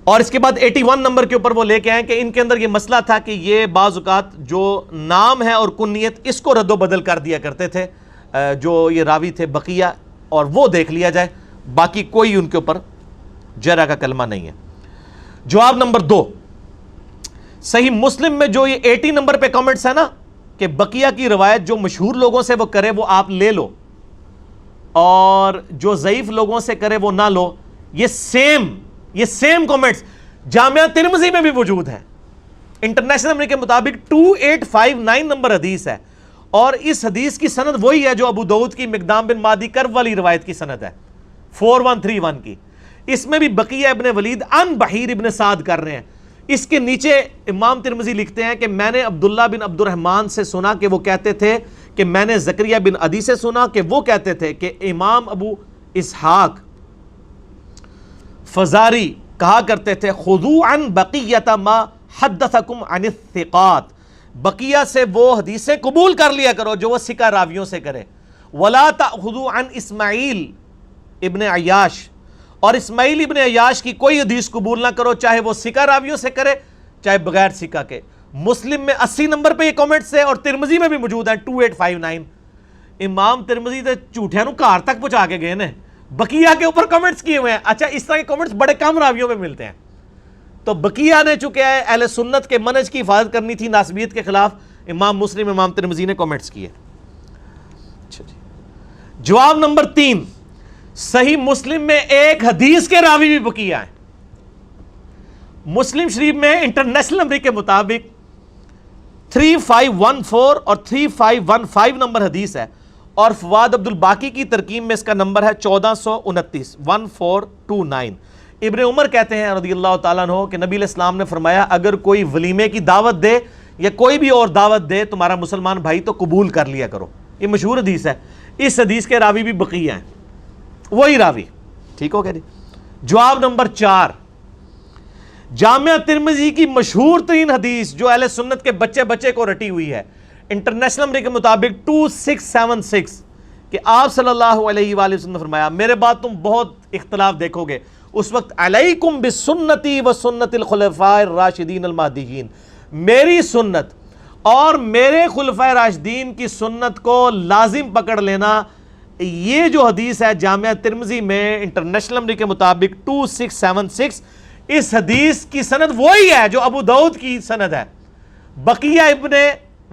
اور اس کے بعد 81 نمبر کے اوپر وہ لے کے آئیں کہ ان کے اندر یہ مسئلہ تھا کہ یہ بعض اوقات جو نام ہے اور کنیت اس کو رد و بدل کر دیا کرتے تھے جو یہ راوی تھے بقیہ، اور وہ دیکھ لیا جائے، باقی کوئی ان کے اوپر جرح کا کلمہ نہیں ہے. جواب نمبر 2، صحیح مسلم میں جو یہ 80 نمبر پہ کامنٹس ہے نا کہ بقیہ کی روایت جو مشہور لوگوں سے وہ کرے وہ آپ لے لو اور جو ضعیف لوگوں سے کرے وہ نہ لو، یہ سیم کامنٹس جامعہ ترمذی میں بھی موجود ہیں۔ انٹرنیشنل نمبر کے مطابق 2859 نمبر حدیث ہے، اور اس حدیث کی سند وہی ہے جو ابو داؤد کی مقدام بن معدی کرب والی روایت کی سند ہے 4131 کی۔ اس میں بھی بقیہ ابن ولید عن بحیر ابن سعد کر رہے ہیں۔ اس کے نیچے امام ترمذی لکھتے ہیں کہ میں نے عبداللہ بن عبد الرحمن سے سنا کہ وہ کہتے تھے کہ میں نے زکریا بن عدی سے سنا کہ وہ کہتے تھے کہ امام ابو اسحاق فزاری کہا کرتے تھے خذوا عن بقیۃ ما حدثکم عن الثقات، بقیہ سے وہ حدیثیں قبول کر لیا کرو جو وہ ثقہ راویوں سے کرے، ولا تأخذوا عن اسماعیل ابن عیاش، اور اسماعیل ابن عیاش کی کوئی حدیث قبول نہ کرو چاہے وہ ثقہ راویوں سے کرے چاہے بغیر ثقہ کے۔ مسلم میں 80 نمبر پہ یہ کامنٹس ہے اور ترمذی میں بھی موجود ہیں 2859۔ امام ترمذی تے جھوٹیاں نو گھر تک پہنچا کے گئے نے، بقیہ کے اوپر کامنٹس کیے ہوئے ہیں۔ اچھا اس طرح کے کامنٹس بڑے کم راویوں میں ملتے ہیں، تو بقیہ نے چونکہ اہل سنت کے منہج کی حفاظت کرنی تھی ناسبیت کے خلاف، امام مسلم امام ترمذی نے کامنٹس کیے۔ اچھا جی، جواب نمبر 3، صحیح مسلم میں ایک حدیث کے راوی بھی بقیہ ہیں۔ مسلم شریف میں انٹرنیشنل نمبر کے مطابق 3514 اور 3515 نمبر حدیث ہے، اور فواد عبد الباقی کی ترکیب میں اس کا نمبر ہے 1429 1429۔ ابن عمر کہتے ہیں رضی اللہ تعالیٰ عنہ کہ نبی علیہ السلام نے فرمایا اگر کوئی ولیمے کی دعوت دے یا کوئی بھی اور دعوت دے تمہارا مسلمان بھائی تو قبول کر لیا کرو۔ یہ مشہور حدیث ہے، اس حدیث کے راوی بھی بقیہ ہیں، وہی راوی۔ ٹھیک ہو گیا جی۔ جواب نمبر 4، جامعہ ترمذی کی مشہور ترین حدیث جو اہل سنت کے بچے بچے کو رٹی ہوئی ہے، انٹرنیشنل نمبر کے مطابق 2676، کہ آپ صلی اللہ علیہ وآلہ وسلم نے فرمایا میرے بعد تم بہت اختلاف دیکھو گے، اس وقت علیکم بسنتی و سنت الخلفاء الراشدین المہدیین، میری سنت اور میرے خلفاء راشدین کی سنت کو لازم پکڑ لینا۔ یہ جو حدیث ہے جامعہ ترمذی میں انٹرنیشنل نمبر کے مطابق 2676، اس حدیث کی سند وہی ہے جو ابو داؤد کی سند ہے، بقیہ ابن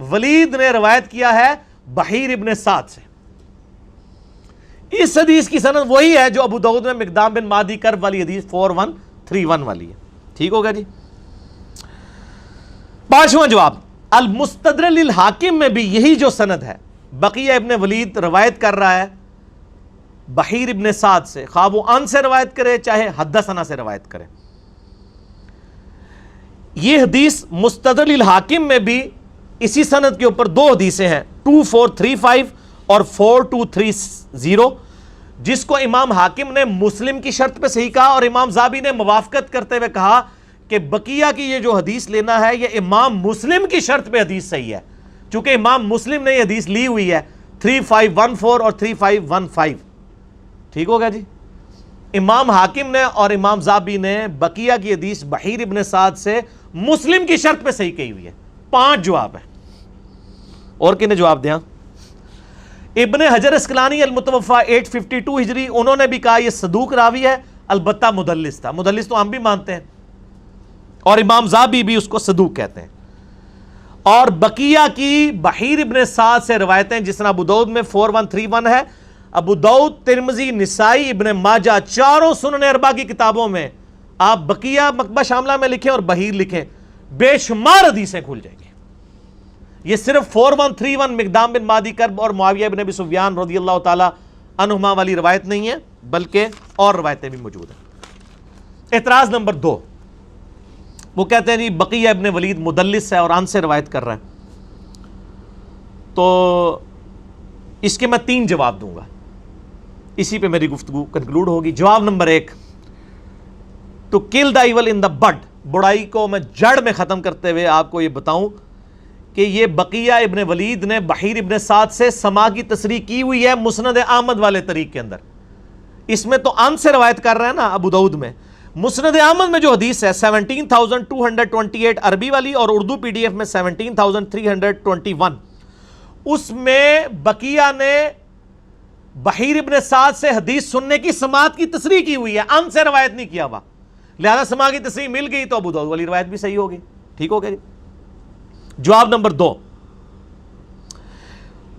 ولید نے روایت کیا ہے بحیر ابن سعد سے۔ اس حدیث کی سند وہی ہے جو ابو داؤد میں مقدام بن معدی کرب والی حدیث 4131 والی ہے۔ ٹھیک ہوگا جی۔ 5واں جواب، المستدرک للحاکم میں بھی یہی جو سند ہے، بقیہ ابن ولید روایت کر رہا ہے بحیر ابن سعد سے، خواہ وہ ان سے روایت کرے چاہے حدثنا سے روایت کرے۔ یہ حدیث مستدرک للحاکم میں بھی اسی سند کے اوپر 2 حدیثیں ہیں 2435 اور 4230، جس کو امام حاکم نے مسلم کی شرط پہ صحیح کہا اور امام ذابی نے موافقت کرتے ہوئے کہا کہ بقیہ کی یہ جو حدیث لینا ہے یہ امام مسلم کی شرط پہ حدیث صحیح ہے، چونکہ امام مسلم نے یہ حدیث لی ہوئی ہے 3514 اور 3515۔ ٹھیک ہوگا جی۔ امام حاکم نے اور امام ذابی نے بقیہ کی حدیث بحیر ابن سعد سے مسلم کی شرط پہ صحیح کہی ہوئی ہے۔ 5 جواب ہے، اور کنہیں جواب دیا؟ ابن حجر اسقلانی المتوفا 852 ہجری، انہوں نے بھی کہا یہ صدوق راوی ہے، البتہ مدلس تھا، مدلس تو ہم بھی مانتے ہیں، اور امام ذابی بھی اس کو صدوق کہتے ہیں۔ اور بقیہ کی بحیر ابن سعد سے روایتیں جس طرح ابو داؤد میں 4131 ہے، ابو داؤد، ترمذی، نسائی، ابن ماجہ، چاروں سنن اربعہ کی کتابوں میں آپ بقیہ مکتبہ شاملہ میں لکھیں اور بحیر لکھیں، بے شمار حدیثیں کھل جائیں گی۔ یہ صرف 4131 مقدام بن معدی کرب اور معاویہ بن ابی سفیان رضی اللہ تعالی عنہما والی روایت نہیں ہے، بلکہ اور روایتیں بھی موجود ہیں۔ اعتراض نمبر 2، وہ کہتے ہیں جی بقیہ ابن ولید مدلس ہے اور ان سے روایت کر رہا ہے، تو اس کے میں 3 جواب دوں گا، اسی پہ میری گفتگو کنکلوڈ ہوگی۔ جواب number 1، to kill the evil ان دا بڈ، برائی کو میں جڑ میں ختم کرتے ہوئے آپ کو یہ بتاؤں کہ یہ بقیہ ابن ولید نے بحیر ابن سعد سے سما کی تصریح کی ہوئی ہے مسند احمد والے طریق کے اندر، اس میں تو ان سے روایت کر رہا ہے نا ابو داؤد میں۔ مسند احمد میں جو حدیث ہے 17228 عربی والی اور اردو PDF میں 17321، اس میں بقیہ نے بحیر ابن سعد سے حدیث سننے کی سماعت کی تصریح کی ہوئی ہے، ان سے روایت نہیں کیا ہوا، لہذا سماع کی تصریح مل گئی تو ابو داؤد والی روایت بھی صحیح ہوگی۔ ٹھیک ہو گیا جی. جواب نمبر 2،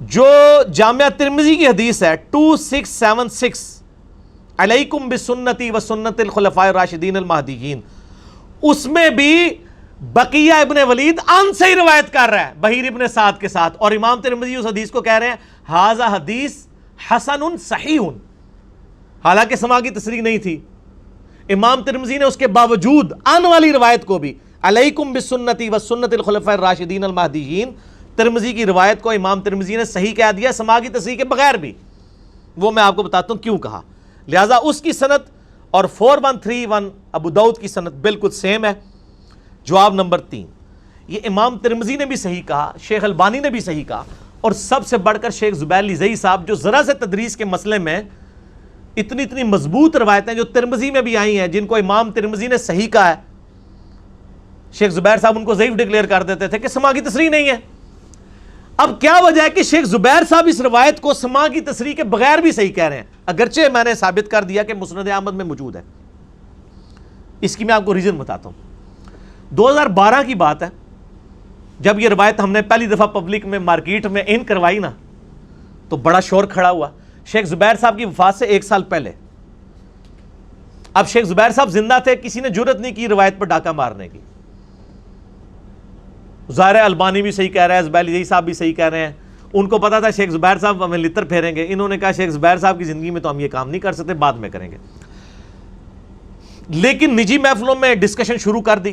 جو جامعہ ترمذی کی حدیث ہے 2676 علیکم بسنتی و سنت الخلفاء الراشدین المہدیین، اس میں بھی بقیہ ابن ولید ان سے ہی روایت کر رہا ہے بحیر ابن سعد کے ساتھ، اور امام ترمذی اس حدیث کو کہہ رہے ہیں ھذا حدیث حسن صحیح، حالانکہ سماع کی تصریح نہیں تھی. امام ترمذی نے اس کے باوجود ان والی روایت کو بھی علیکم بسنتی و سنت الخلفاء الراشدین المہدیین، ترمذی کی روایت کو امام ترمذی نے صحیح کہہ دیا سماع کی تصریح کے بغیر بھی. وہ میں آپ کو بتاتا ہوں کیوں کہا. لہٰذا اس کی سند اور 4131 ابو داؤد کی سند بالکل سیم ہے. جواب نمبر 3، یہ امام ترمذی نے بھی صحیح کہا، شیخ البانی نے بھی صحیح کہا، اور سب سے بڑھ کر شیخ زبیر لذیذ صاحب جو ذرا سے تدریس کے مسئلے میں اتنی مضبوط روایتیں جو ترمذی میں بھی آئی ہیں جن کو امام ترمذی نے صحیح کہا ہے، شیخ زبیر صاحب ان کو ضعیف ڈکلیئر کر دیتے تھے کہ سماع کی تصریح نہیں ہے. اب کیا وجہ ہے کہ شیخ زبیر صاحب اس روایت کو سماع کی تصریح کے بغیر بھی صحیح کہہ رہے ہیں، اگرچہ میں نے ثابت کر دیا کہ مسند احمد میں موجود ہے. اس کی میں آپ کو ریزن بتاتا ہوں. 2012 کی بات ہے، جب یہ روایت ہم نے پہلی دفعہ پبلک میں مارکیٹ میں ان کروائی نا تو بڑا شور کھڑا ہوا. شیخ زبیر صاحب کی وفات سے 1 سال پہلے. اب شیخ زبیر صاحب زندہ تھے، کسی نے جرت نہیں کی روایت پر ڈاکہ مارنے کی. ظاہر البانی بھی صحیح کہہ رہا ہے، زبیر لذیذ صاحب بھی صحیح کہہ رہے ہیں. ان کو پتا تھا شیخ زبیر صاحب ہمیں لتر پھیریں گے، انہوں نے کہا شیخ زبیر صاحب کی زندگی میں تو ہم یہ کام نہیں کر سکتے، بعد میں کریں گے. لیکن نجی محفلوں میں ڈسکشن شروع کر دی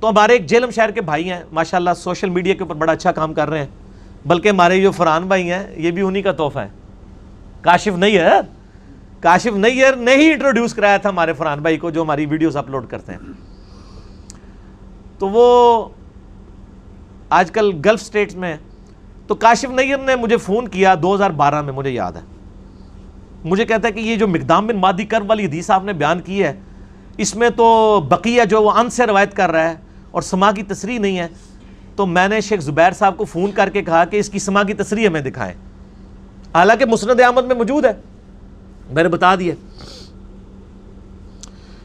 تو ہمارے ایک جیلم شہر کے بھائی ہیں ماشاءاللہ، سوشل میڈیا کے اوپر بڑا اچھا کام کر رہے ہیں، بلکہ ہمارے جو فرحان بھائی ہیں یہ بھی انہی کا تحفہ ہے. کاشف نیئر نے ہی انٹروڈیوس کرایا تھا ہمارے فرحان بھائی کو جو ہماری ویڈیوز اپلوڈ کرتے ہیں. تو وہ آج کل گلف سٹیٹس میں، تو کاشف نیئر نے مجھے فون کیا 2012 میں، مجھے یاد ہے. مجھے کہتا ہے کہ یہ جو مقدام بن مادی کرب والی حدیث آپ نے بیان کی ہے، اس میں تو بقیہ جو وہ ان سے روایت کر رہا ہے اور سماع کی تصریح نہیں ہے. تو میں نے شیخ زبیر صاحب کو فون کر کے کہا کہ اس کی سماع کی تصریح ہمیں دکھائیں، حالانکہ مسند احمد میں موجود ہے. میں نے بتا دیا.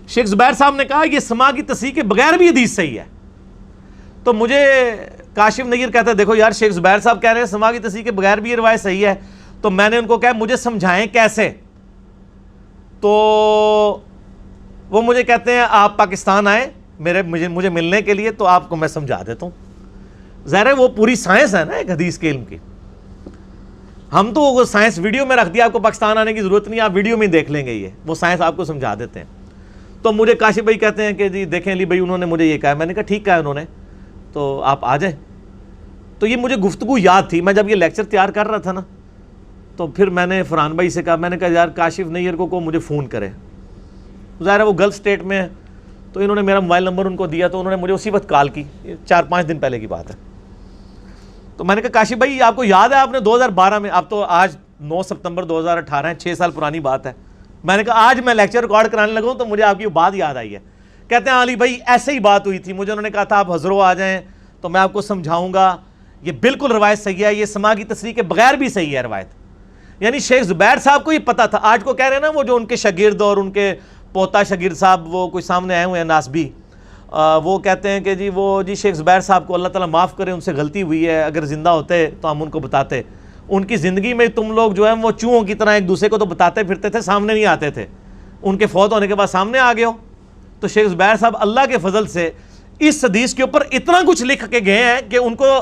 شیخ زبیر صاحب نے کہا یہ سماع کی تصریح کے بغیر بھی حدیث صحیح ہے. تو مجھے کاشف نیئر کہتا ہے دیکھو یار شیخ زبیر صاحب کہہ رہے ہیں سماع کی تصریح کے بغیر بھی یہ روایت صحیح ہے. تو میں نے ان کو کہا مجھے سمجھائیں کیسے. تو وہ مجھے کہتے ہیں آپ پاکستان آئیں مجھے ملنے کے لیے تو آپ کو میں سمجھا دیتا ہوں. ظاہر ہے وہ پوری سائنس ہے نا ایک حدیث کے علم کی. ہم تو وہ سائنس ویڈیو میں رکھ دیا، آپ کو پاکستان آنے کی ضرورت نہیں، آپ ویڈیو میں دیکھ لیں گے، یہ وہ سائنس آپ کو سمجھا دیتے ہیں. تو مجھے کاشف بھائی کہتے ہیں کہ جی دیکھیں علی بھائی انہوں نے مجھے یہ کہا. میں نے کہا ٹھیک کہا انہوں نے، تو آپ آ جائیں. تو یہ مجھے گفتگو یاد تھی، میں جب یہ لیکچر تیار کر رہا تھا نا تو پھر میں نے فرحان بھائی سے کہا، میں نے کہا یار کاشف نیئر کو مجھے فون کرے. ظاہر ہے وہ گلف اسٹیٹ میں ہے، تو انہوں نے میرا موبائل نمبر ان کو دیا، تو انہوں نے مجھے اسی وقت کال کی. 4-5 دن پہلے کی بات ہے. تو میں نے کہا کاشف بھائی آپ کو یاد ہے آپ نے 2012 میں، اب تو آج 9 ستمبر 2018 ہے، 6 سال پرانی بات ہے. میں نے کہا آج میں لیکچر ریکارڈ کرانے لگا ہوں تو مجھے آپ کی بات یاد آئی ہے. کہتے ہیں علی بھائی ایسے ہی بات ہوئی تھی، مجھے انہوں نے کہا تھا آپ حضرو آ جائیں تو میں آپ کو سمجھاؤں گا. یہ بالکل روایت صحیح ہے، یہ سماع کی تصریح کے بغیر بھی صحیح ہے روایت. یعنی شیخ زبیر صاحب کو یہ پتا تھا. آج کو کہہ رہے ہیں نا وہ جو ان کے شاگرد اور ان کے پوتا شاگرد صاحب وہ کوئی سامنے آئے ہوئے ہیں ناسبی، وہ کہتے ہیں کہ جی وہ جی شیخ زبیر صاحب کو اللہ تعالیٰ معاف کرے، ان سے غلطی ہوئی ہے، اگر زندہ ہوتے تو ہم ان کو بتاتے. ان کی زندگی میں تم لوگ جو ہیں وہ چوہوں کی طرح ایک دوسرے کو تو بتاتے پھرتے تھے، سامنے نہیں آتے تھے. ان کے فوت ہونے کے بعد سامنے آ گئے ہو. تو شیخ زبیر صاحب اللہ کے فضل سے اس حدیث کے اوپر اتنا کچھ لکھ کے گئے ہیں کہ ان کو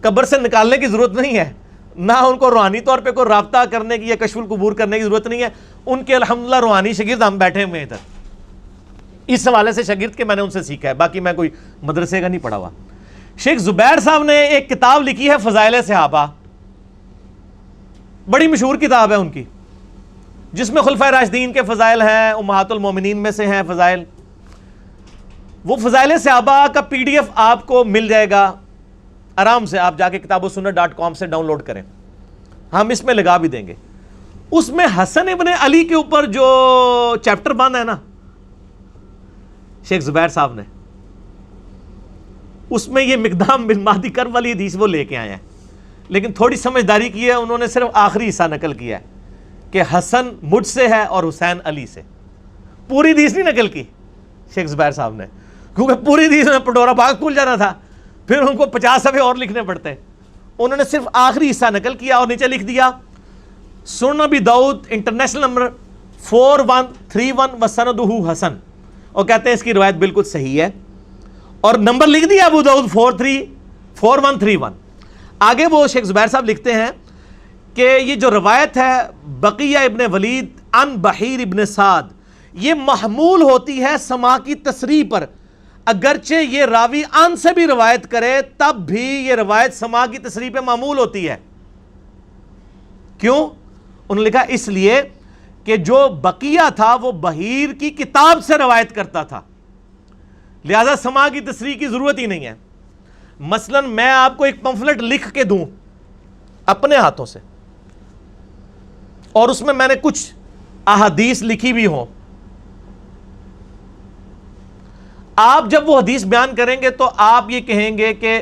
قبر سے نکالنے کی ضرورت نہیں ہے، نہ ان کو روحانی طور پہ کوئی رابطہ کرنے کی یا کشف القبور کرنے کی ضرورت نہیں ہے. ان کے الحمدللہ روحانی شاگرد ہم بیٹھے ہوئے ہیں ادھر. اس حوالے سے شاگرد کے میں نے ان سے سیکھا ہے، باقی میں کوئی مدرسے کا نہیں پڑھا ہوا. شیخ زبیر صاحب نے ایک کتاب لکھی ہے فضائل صحابہ، بڑی مشہور کتاب ہے ان کی، جس میں خلفائے راشدین کے فضائل ہیں، امہات المومنین میں سے ہیں فضائل. وہ فضائل صحابہ کا PDF آپ کو مل جائے گا آرام سے، آپ جا کے kitabussunnah.com سے ڈاؤن لوڈ کریں، ہم اس میں لگا بھی دیں گے. اس میں حسن ابن علی کے اوپر جو چیپٹر باندھا ہے نا شیخ زبیر صاحب نے، اس میں یہ مقدام بن مہدی کرب والی حدیث وہ لے کے آئے ہیں. لیکن تھوڑی سمجھداری کی ہے انہوں نے، صرف آخری حصہ نقل کیا ہے کہ حسن مجھ سے ہے اور حسین علی سے. پوری حدیث نہیں نقل کی شیخ زبیر صاحب نے، کیونکہ پوری حدیث میں پٹورا باغ کھل جانا تھا. پھر ان کو 50 صفحے اور لکھنے پڑتے ہیں. انہوں نے صرف آخری حصہ نقل کیا اور نیچے لکھ دیا سنن ابی داؤد انٹرنیشنل نمبر 4131 وسندہ حسن, اور کہتے ہیں اس کی روایت بالکل صحیح ہے, اور نمبر لکھ دیا ابو داؤد 4131. آگے وہ شیخ زبیر صاحب لکھتے ہیں کہ یہ جو روایت ہے بقیہ ابن ولید عن بحیر ابن سعد, یہ محمول ہوتی ہے سماع کی تصریح پر, اگرچہ یہ راوی ان سے بھی روایت کرے تب بھی یہ روایت سماع کی تصریح پہ معمول ہوتی ہے. کیوں؟ انہوں نے لکھا اس لیے کہ جو بقیہ تھا وہ بحیر کی کتاب سے روایت کرتا تھا, لہذا سماع کی تصریح کی ضرورت ہی نہیں ہے. مثلا میں آپ کو ایک پمفلٹ لکھ کے دوں اپنے ہاتھوں سے, اور اس میں نے کچھ احادیث لکھی بھی ہوں, آپ جب وہ حدیث بیان کریں گے تو آپ یہ کہیں گے کہ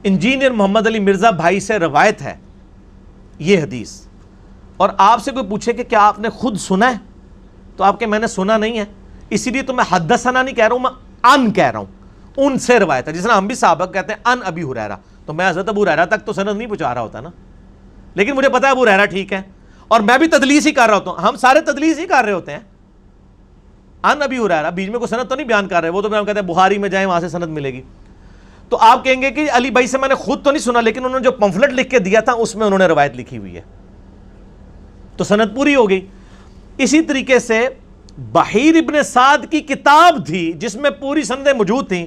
انجینئر محمد علی مرزا بھائی سے روایت ہے یہ حدیث, اور آپ سے کوئی پوچھے کہ کیا آپ نے خود سنا ہے, تو آپ کہ میں نے سنا نہیں ہے, اسی لیے تو میں حدثنا نہیں کہہ رہا ہوں, میں ان کہہ رہا ہوں, ان سے روایت ہے. جس طرح ہم بھی صحابہ کہتے ہیں ان ابی ہریرہ, تو میں حضرت ابو ہریرہ تک تو سند نہیں پہنچا رہا ہوتا نا, لیکن مجھے پتا ہے ابو ہریرہ ٹھیک ہے, اور میں بھی تدلیس ہی کر رہا ہوتا ہوں, ہم سارے تدلیس ہی کر رہے ہوتے ہیں. ان ابی ہریرہ بیچ میں کوئی سند تو نہیں بیان کر رہے, وہ تو میں کہتے ہیں بخاری میں جائیں وہاں سے سند ملے گی. تو آپ کہیں گے کہ علی بھائی سے میں نے خود تو نہیں سنا, لیکن انہوں نے جو پمفلٹ لکھ کے دیا تھا اس میں انہوں نے روایت لکھی ہوئی ہے, تو سند پوری ہو گئی. اسی طریقے سے بحیر ابن سعد کی کتاب تھی جس میں پوری سندیں موجود تھیں.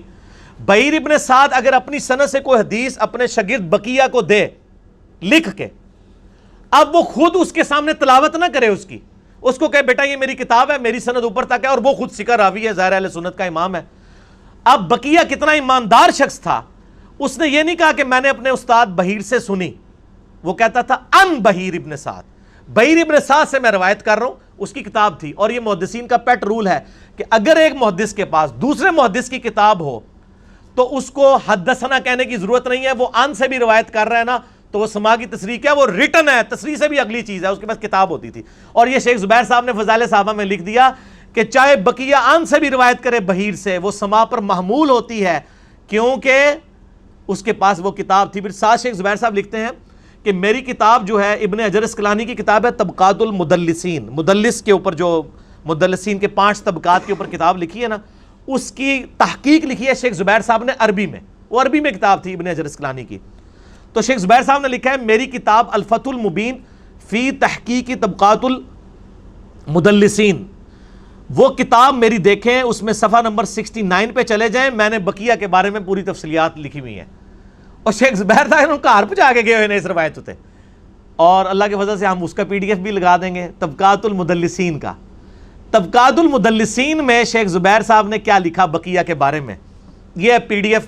بحیر ابن سعد اگر اپنی سند سے کوئی حدیث اپنے شاگرد بقیہ کو دے لکھ کے, اب وہ خود اس کے سامنے تلاوت نہ کرے اس کو کہے بیٹا یہ میری کتاب ہے, میری سند اوپر تک ہے, اور وہ خود ثقہ راوی ہے, ظاہر اہل سنت کا امام ہے. اب بقیہ کتنا ایماندار شخص تھا, اس نے یہ نہیں کہا کہ میں نے اپنے استاد بحیر سے سنی, وہ کہتا تھا ان بحیر ابن سعد, بحیر ابن سعد سے میں روایت کر رہا ہوں, اس کی کتاب تھی. اور یہ محدثین کا پیٹ رول ہے کہ اگر ایک محدث کے پاس دوسرے محدث کی کتاب ہو تو اس کو حدثنا کہنے کی ضرورت نہیں ہے, وہ ان سے بھی روایت کر رہا ہے نا, تو وہ سماع کی تصریح کیا, وہ ریٹن ہے, تصریح سے بھی اگلی چیز ہے, اس کے پاس کتاب ہوتی تھی. اور یہ شیخ زبیر صاحب نے فضائل صحابہ میں لکھ دیا کہ چاہے بقیہ ان سے بھی روایت کرے بحیر سے, وہ سماع پر محمول ہوتی ہے کیونکہ اس کے پاس وہ کتاب تھی. پھر ساتھ شیخ زبیر صاحب لکھتے ہیں کہ میری کتاب جو ہے ابن حجر اسقلانی کی کتاب ہے طبقات المدلسین, مدلس کے اوپر جو مدلسین کے 5 طبقات کے اوپر کتاب لکھی ہے نا, اس کی تحقیق لکھی ہے شیخ زبیر صاحب نے عربی میں, وہ عربی میں کتاب تھی ابن حجر اسقلانی کی. تو شیخ زبیر صاحب نے لکھا ہے میری کتاب الفتح المبین فی تحقیق طبقات المدلسین, وہ کتاب میری دیکھیں, اس میں صفحہ نمبر 69 پہ چلے جائیں, میں نے بقیہ کے بارے میں پوری تفصیلات لکھی ہوئی ہیں. اور شیخ زبیر صاحب نے کہار پہ جا کے گئے ہوئے اس روایت ہوتے, اور اللہ کے فضل سے ہم اس کا PDF بھی لگا دیں گے طبقات المدلسین کا. طبقات المدلسین میں شیخ زبیر صاحب نے کیا لکھا بقیہ کے بارے میں, یہ PDF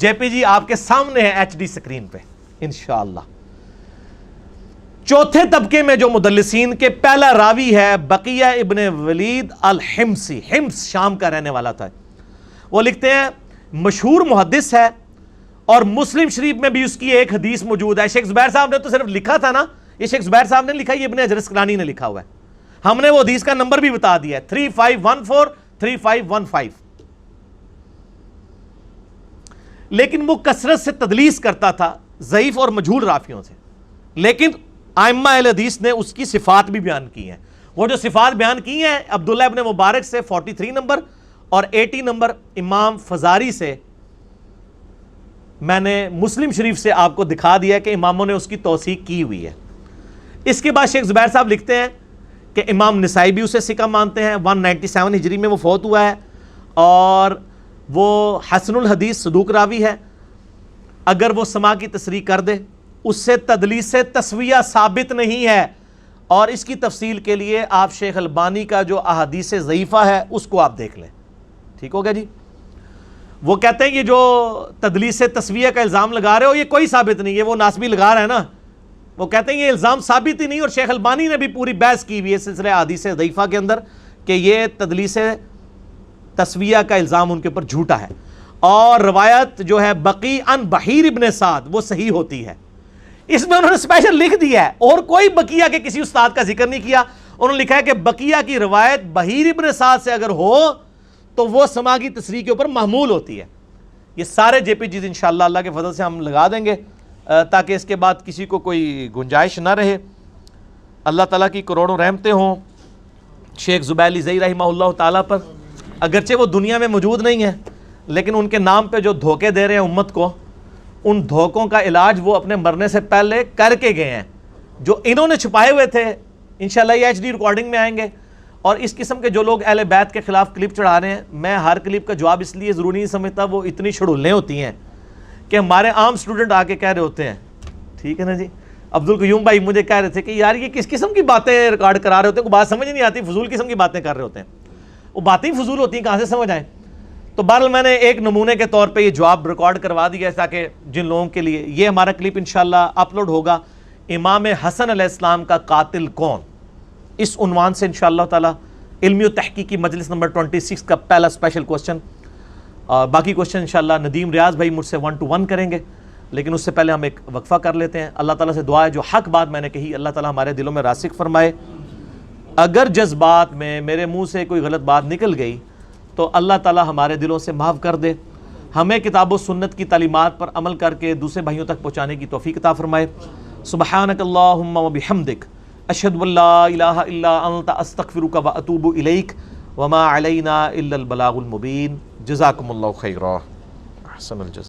JPG آپ کے سامنے ہے HD سکرین پہ انشاءاللہ. چوتھے طبقے میں جو مدلسین کے پہلا راوی ہے بقیہ ابن ولید الحمصی, حمص شام کا رہنے والا تھا. وہ لکھتے ہیں مشہور محدث ہے, اور مسلم شریف میں بھی اس کی ایک حدیث موجود ہے. شیخ زبیر صاحب نے تو صرف لکھا تھا نا, یہ شیخ زبیر صاحب نے لکھا, یہ ابن حجر اسقلانی نے لکھا ہوا ہے. ہم نے وہ حدیث کا نمبر بھی بتا دیا ہے 3514 3515. لیکن وہ کثرت سے تدلیس کرتا تھا ضعیف اور مجہول راویوں سے, لیکن ائمہ اہل حدیث نے اس کی صفات بھی بیان کی ہیں. وہ جو صفات بیان کی ہیں عبداللہ ابن مبارک سے 43 نمبر اور 80 نمبر امام فزاری سے, میں نے مسلم شریف سے آپ کو دکھا دیا کہ اماموں نے اس کی توثیق کی ہوئی ہے. اس کے بعد شیخ زبیر صاحب لکھتے ہیں کہ امام نسائی بھی اسے ثقہ مانتے ہیں, 197 ہجری میں وہ فوت ہوا ہے, اور وہ حسن الحدیث صدوق راوی ہے. اگر وہ سماع کی تصریح کر دے اس سے تدلیس سے تسویہ ثابت نہیں ہے, اور اس کی تفصیل کے لیے آپ شیخ البانی کا جو احادیث ضعیفہ ہے اس کو آپ دیکھ لیں. ٹھیک ہو گیا جی. وہ کہتے ہیں یہ جو تدلیس سے تسویہ کا الزام لگا رہے ہو یہ کوئی ثابت نہیں ہے, وہ ناسبی لگا رہا ہے نا. وہ کہتے ہیں یہ الزام ثابت ہی نہیں, اور شیخ البانی نے بھی پوری بحث کی ہوئی ہے سلسلہ احادیث ضعیفہ کے اندر کہ یہ تدلیس تسویہ کا الزام ان کے اوپر جھوٹا ہے, اور روایت جو ہے بقی عن بحیر ابن سعد وہ صحیح ہوتی ہے. اس میں انہوں نے اسپیشل لکھ دیا ہے, اور کوئی بقیہ کے کسی استاد کا ذکر نہیں کیا. انہوں نے لکھا ہے کہ بقیہ کی روایت بحیر ابن سعد سے اگر ہو تو وہ سماع کی تصریح کے اوپر محمول ہوتی ہے. یہ سارے جے پی جیز انشاءاللہ اللہ کے فضل سے ہم لگا دیں گے تاکہ اس کے بعد کسی کو کوئی گنجائش نہ رہے. اللہ تعالیٰ کی کروڑوں رحمتیں ہوں شیخ زبیر علی زئی رحمہ اللہ تعالیٰ پر. اگرچہ وہ دنیا میں موجود نہیں ہیں لیکن ان کے نام پہ جو دھوکے دے رہے ہیں امت کو, ان دھوکوں کا علاج وہ اپنے مرنے سے پہلے کر کے گئے ہیں. جو انہوں نے چھپائے ہوئے تھے انشاءاللہ یہ ایچ ڈی ریکارڈنگ میں آئیں گے. اور اس قسم کے جو لوگ اہل بیت کے خلاف کلپ چڑھا رہے ہیں, میں ہر کلپ کا جواب اس لیے ضروری نہیں سمجھتا, وہ اتنی چھڑولیں ہوتی ہیں کہ ہمارے عام سٹوڈنٹ آ کے کہہ رہے ہوتے ہیں, ٹھیک ہے نا جی, عبدالقیوم بھائی مجھے کہہ رہے تھے کہ یار یہ کس قسم کی باتیں ریکارڈ کرا رہے ہوتے ہیں, کوئی بات سمجھ نہیں آتی, فضول قسم کی باتیں کر رہے ہوتے ہیں. وہ باتیں ہی فضول ہوتی ہیں, کہاں سے سمجھ آئیں. تو بہرحال میں نے ایک نمونے کے طور پہ یہ جواب ریکارڈ کروا دیا ہے تاکہ جن لوگوں کے لیے یہ ہمارا کلپ انشاءاللہ اپلوڈ ہوگا, امام حسن علیہ السلام کا قاتل کون, اس عنوان سے انشاءاللہ تعالی علمی و تحقیقی مجلس نمبر 26 کا پہلا اسپیشل کوسچن. اور باقی کوسچن انشاءاللہ ندیم ریاض بھائی مجھ سے 1 to 1 کریں گے, لیکن اس سے پہلے ہم ایک وقفہ کر لیتے ہیں. اللہ تعالیٰ سے دعا ہے جو حق بات میں نے کہی اللہ تعالیٰ ہمارے دلوں میں راسخ فرمائے. اگر جذبات میں میرے منہ سے کوئی غلط بات نکل گئی تو اللہ تعالیٰ ہمارے دلوں سے معاف کر دے, ہمیں کتاب و سنت کی تعلیمات پر عمل کر کے دوسرے بھائیوں تک پہنچانے کی توفیق عطا فرمائے. سبحانک اللہم و بحمدک اشہد ان لا الہ الا انت استغفرک و اتوب الیک وما علینا الا البلاغ المبین. جزاکم اللہ خیرا, احسن الجزا.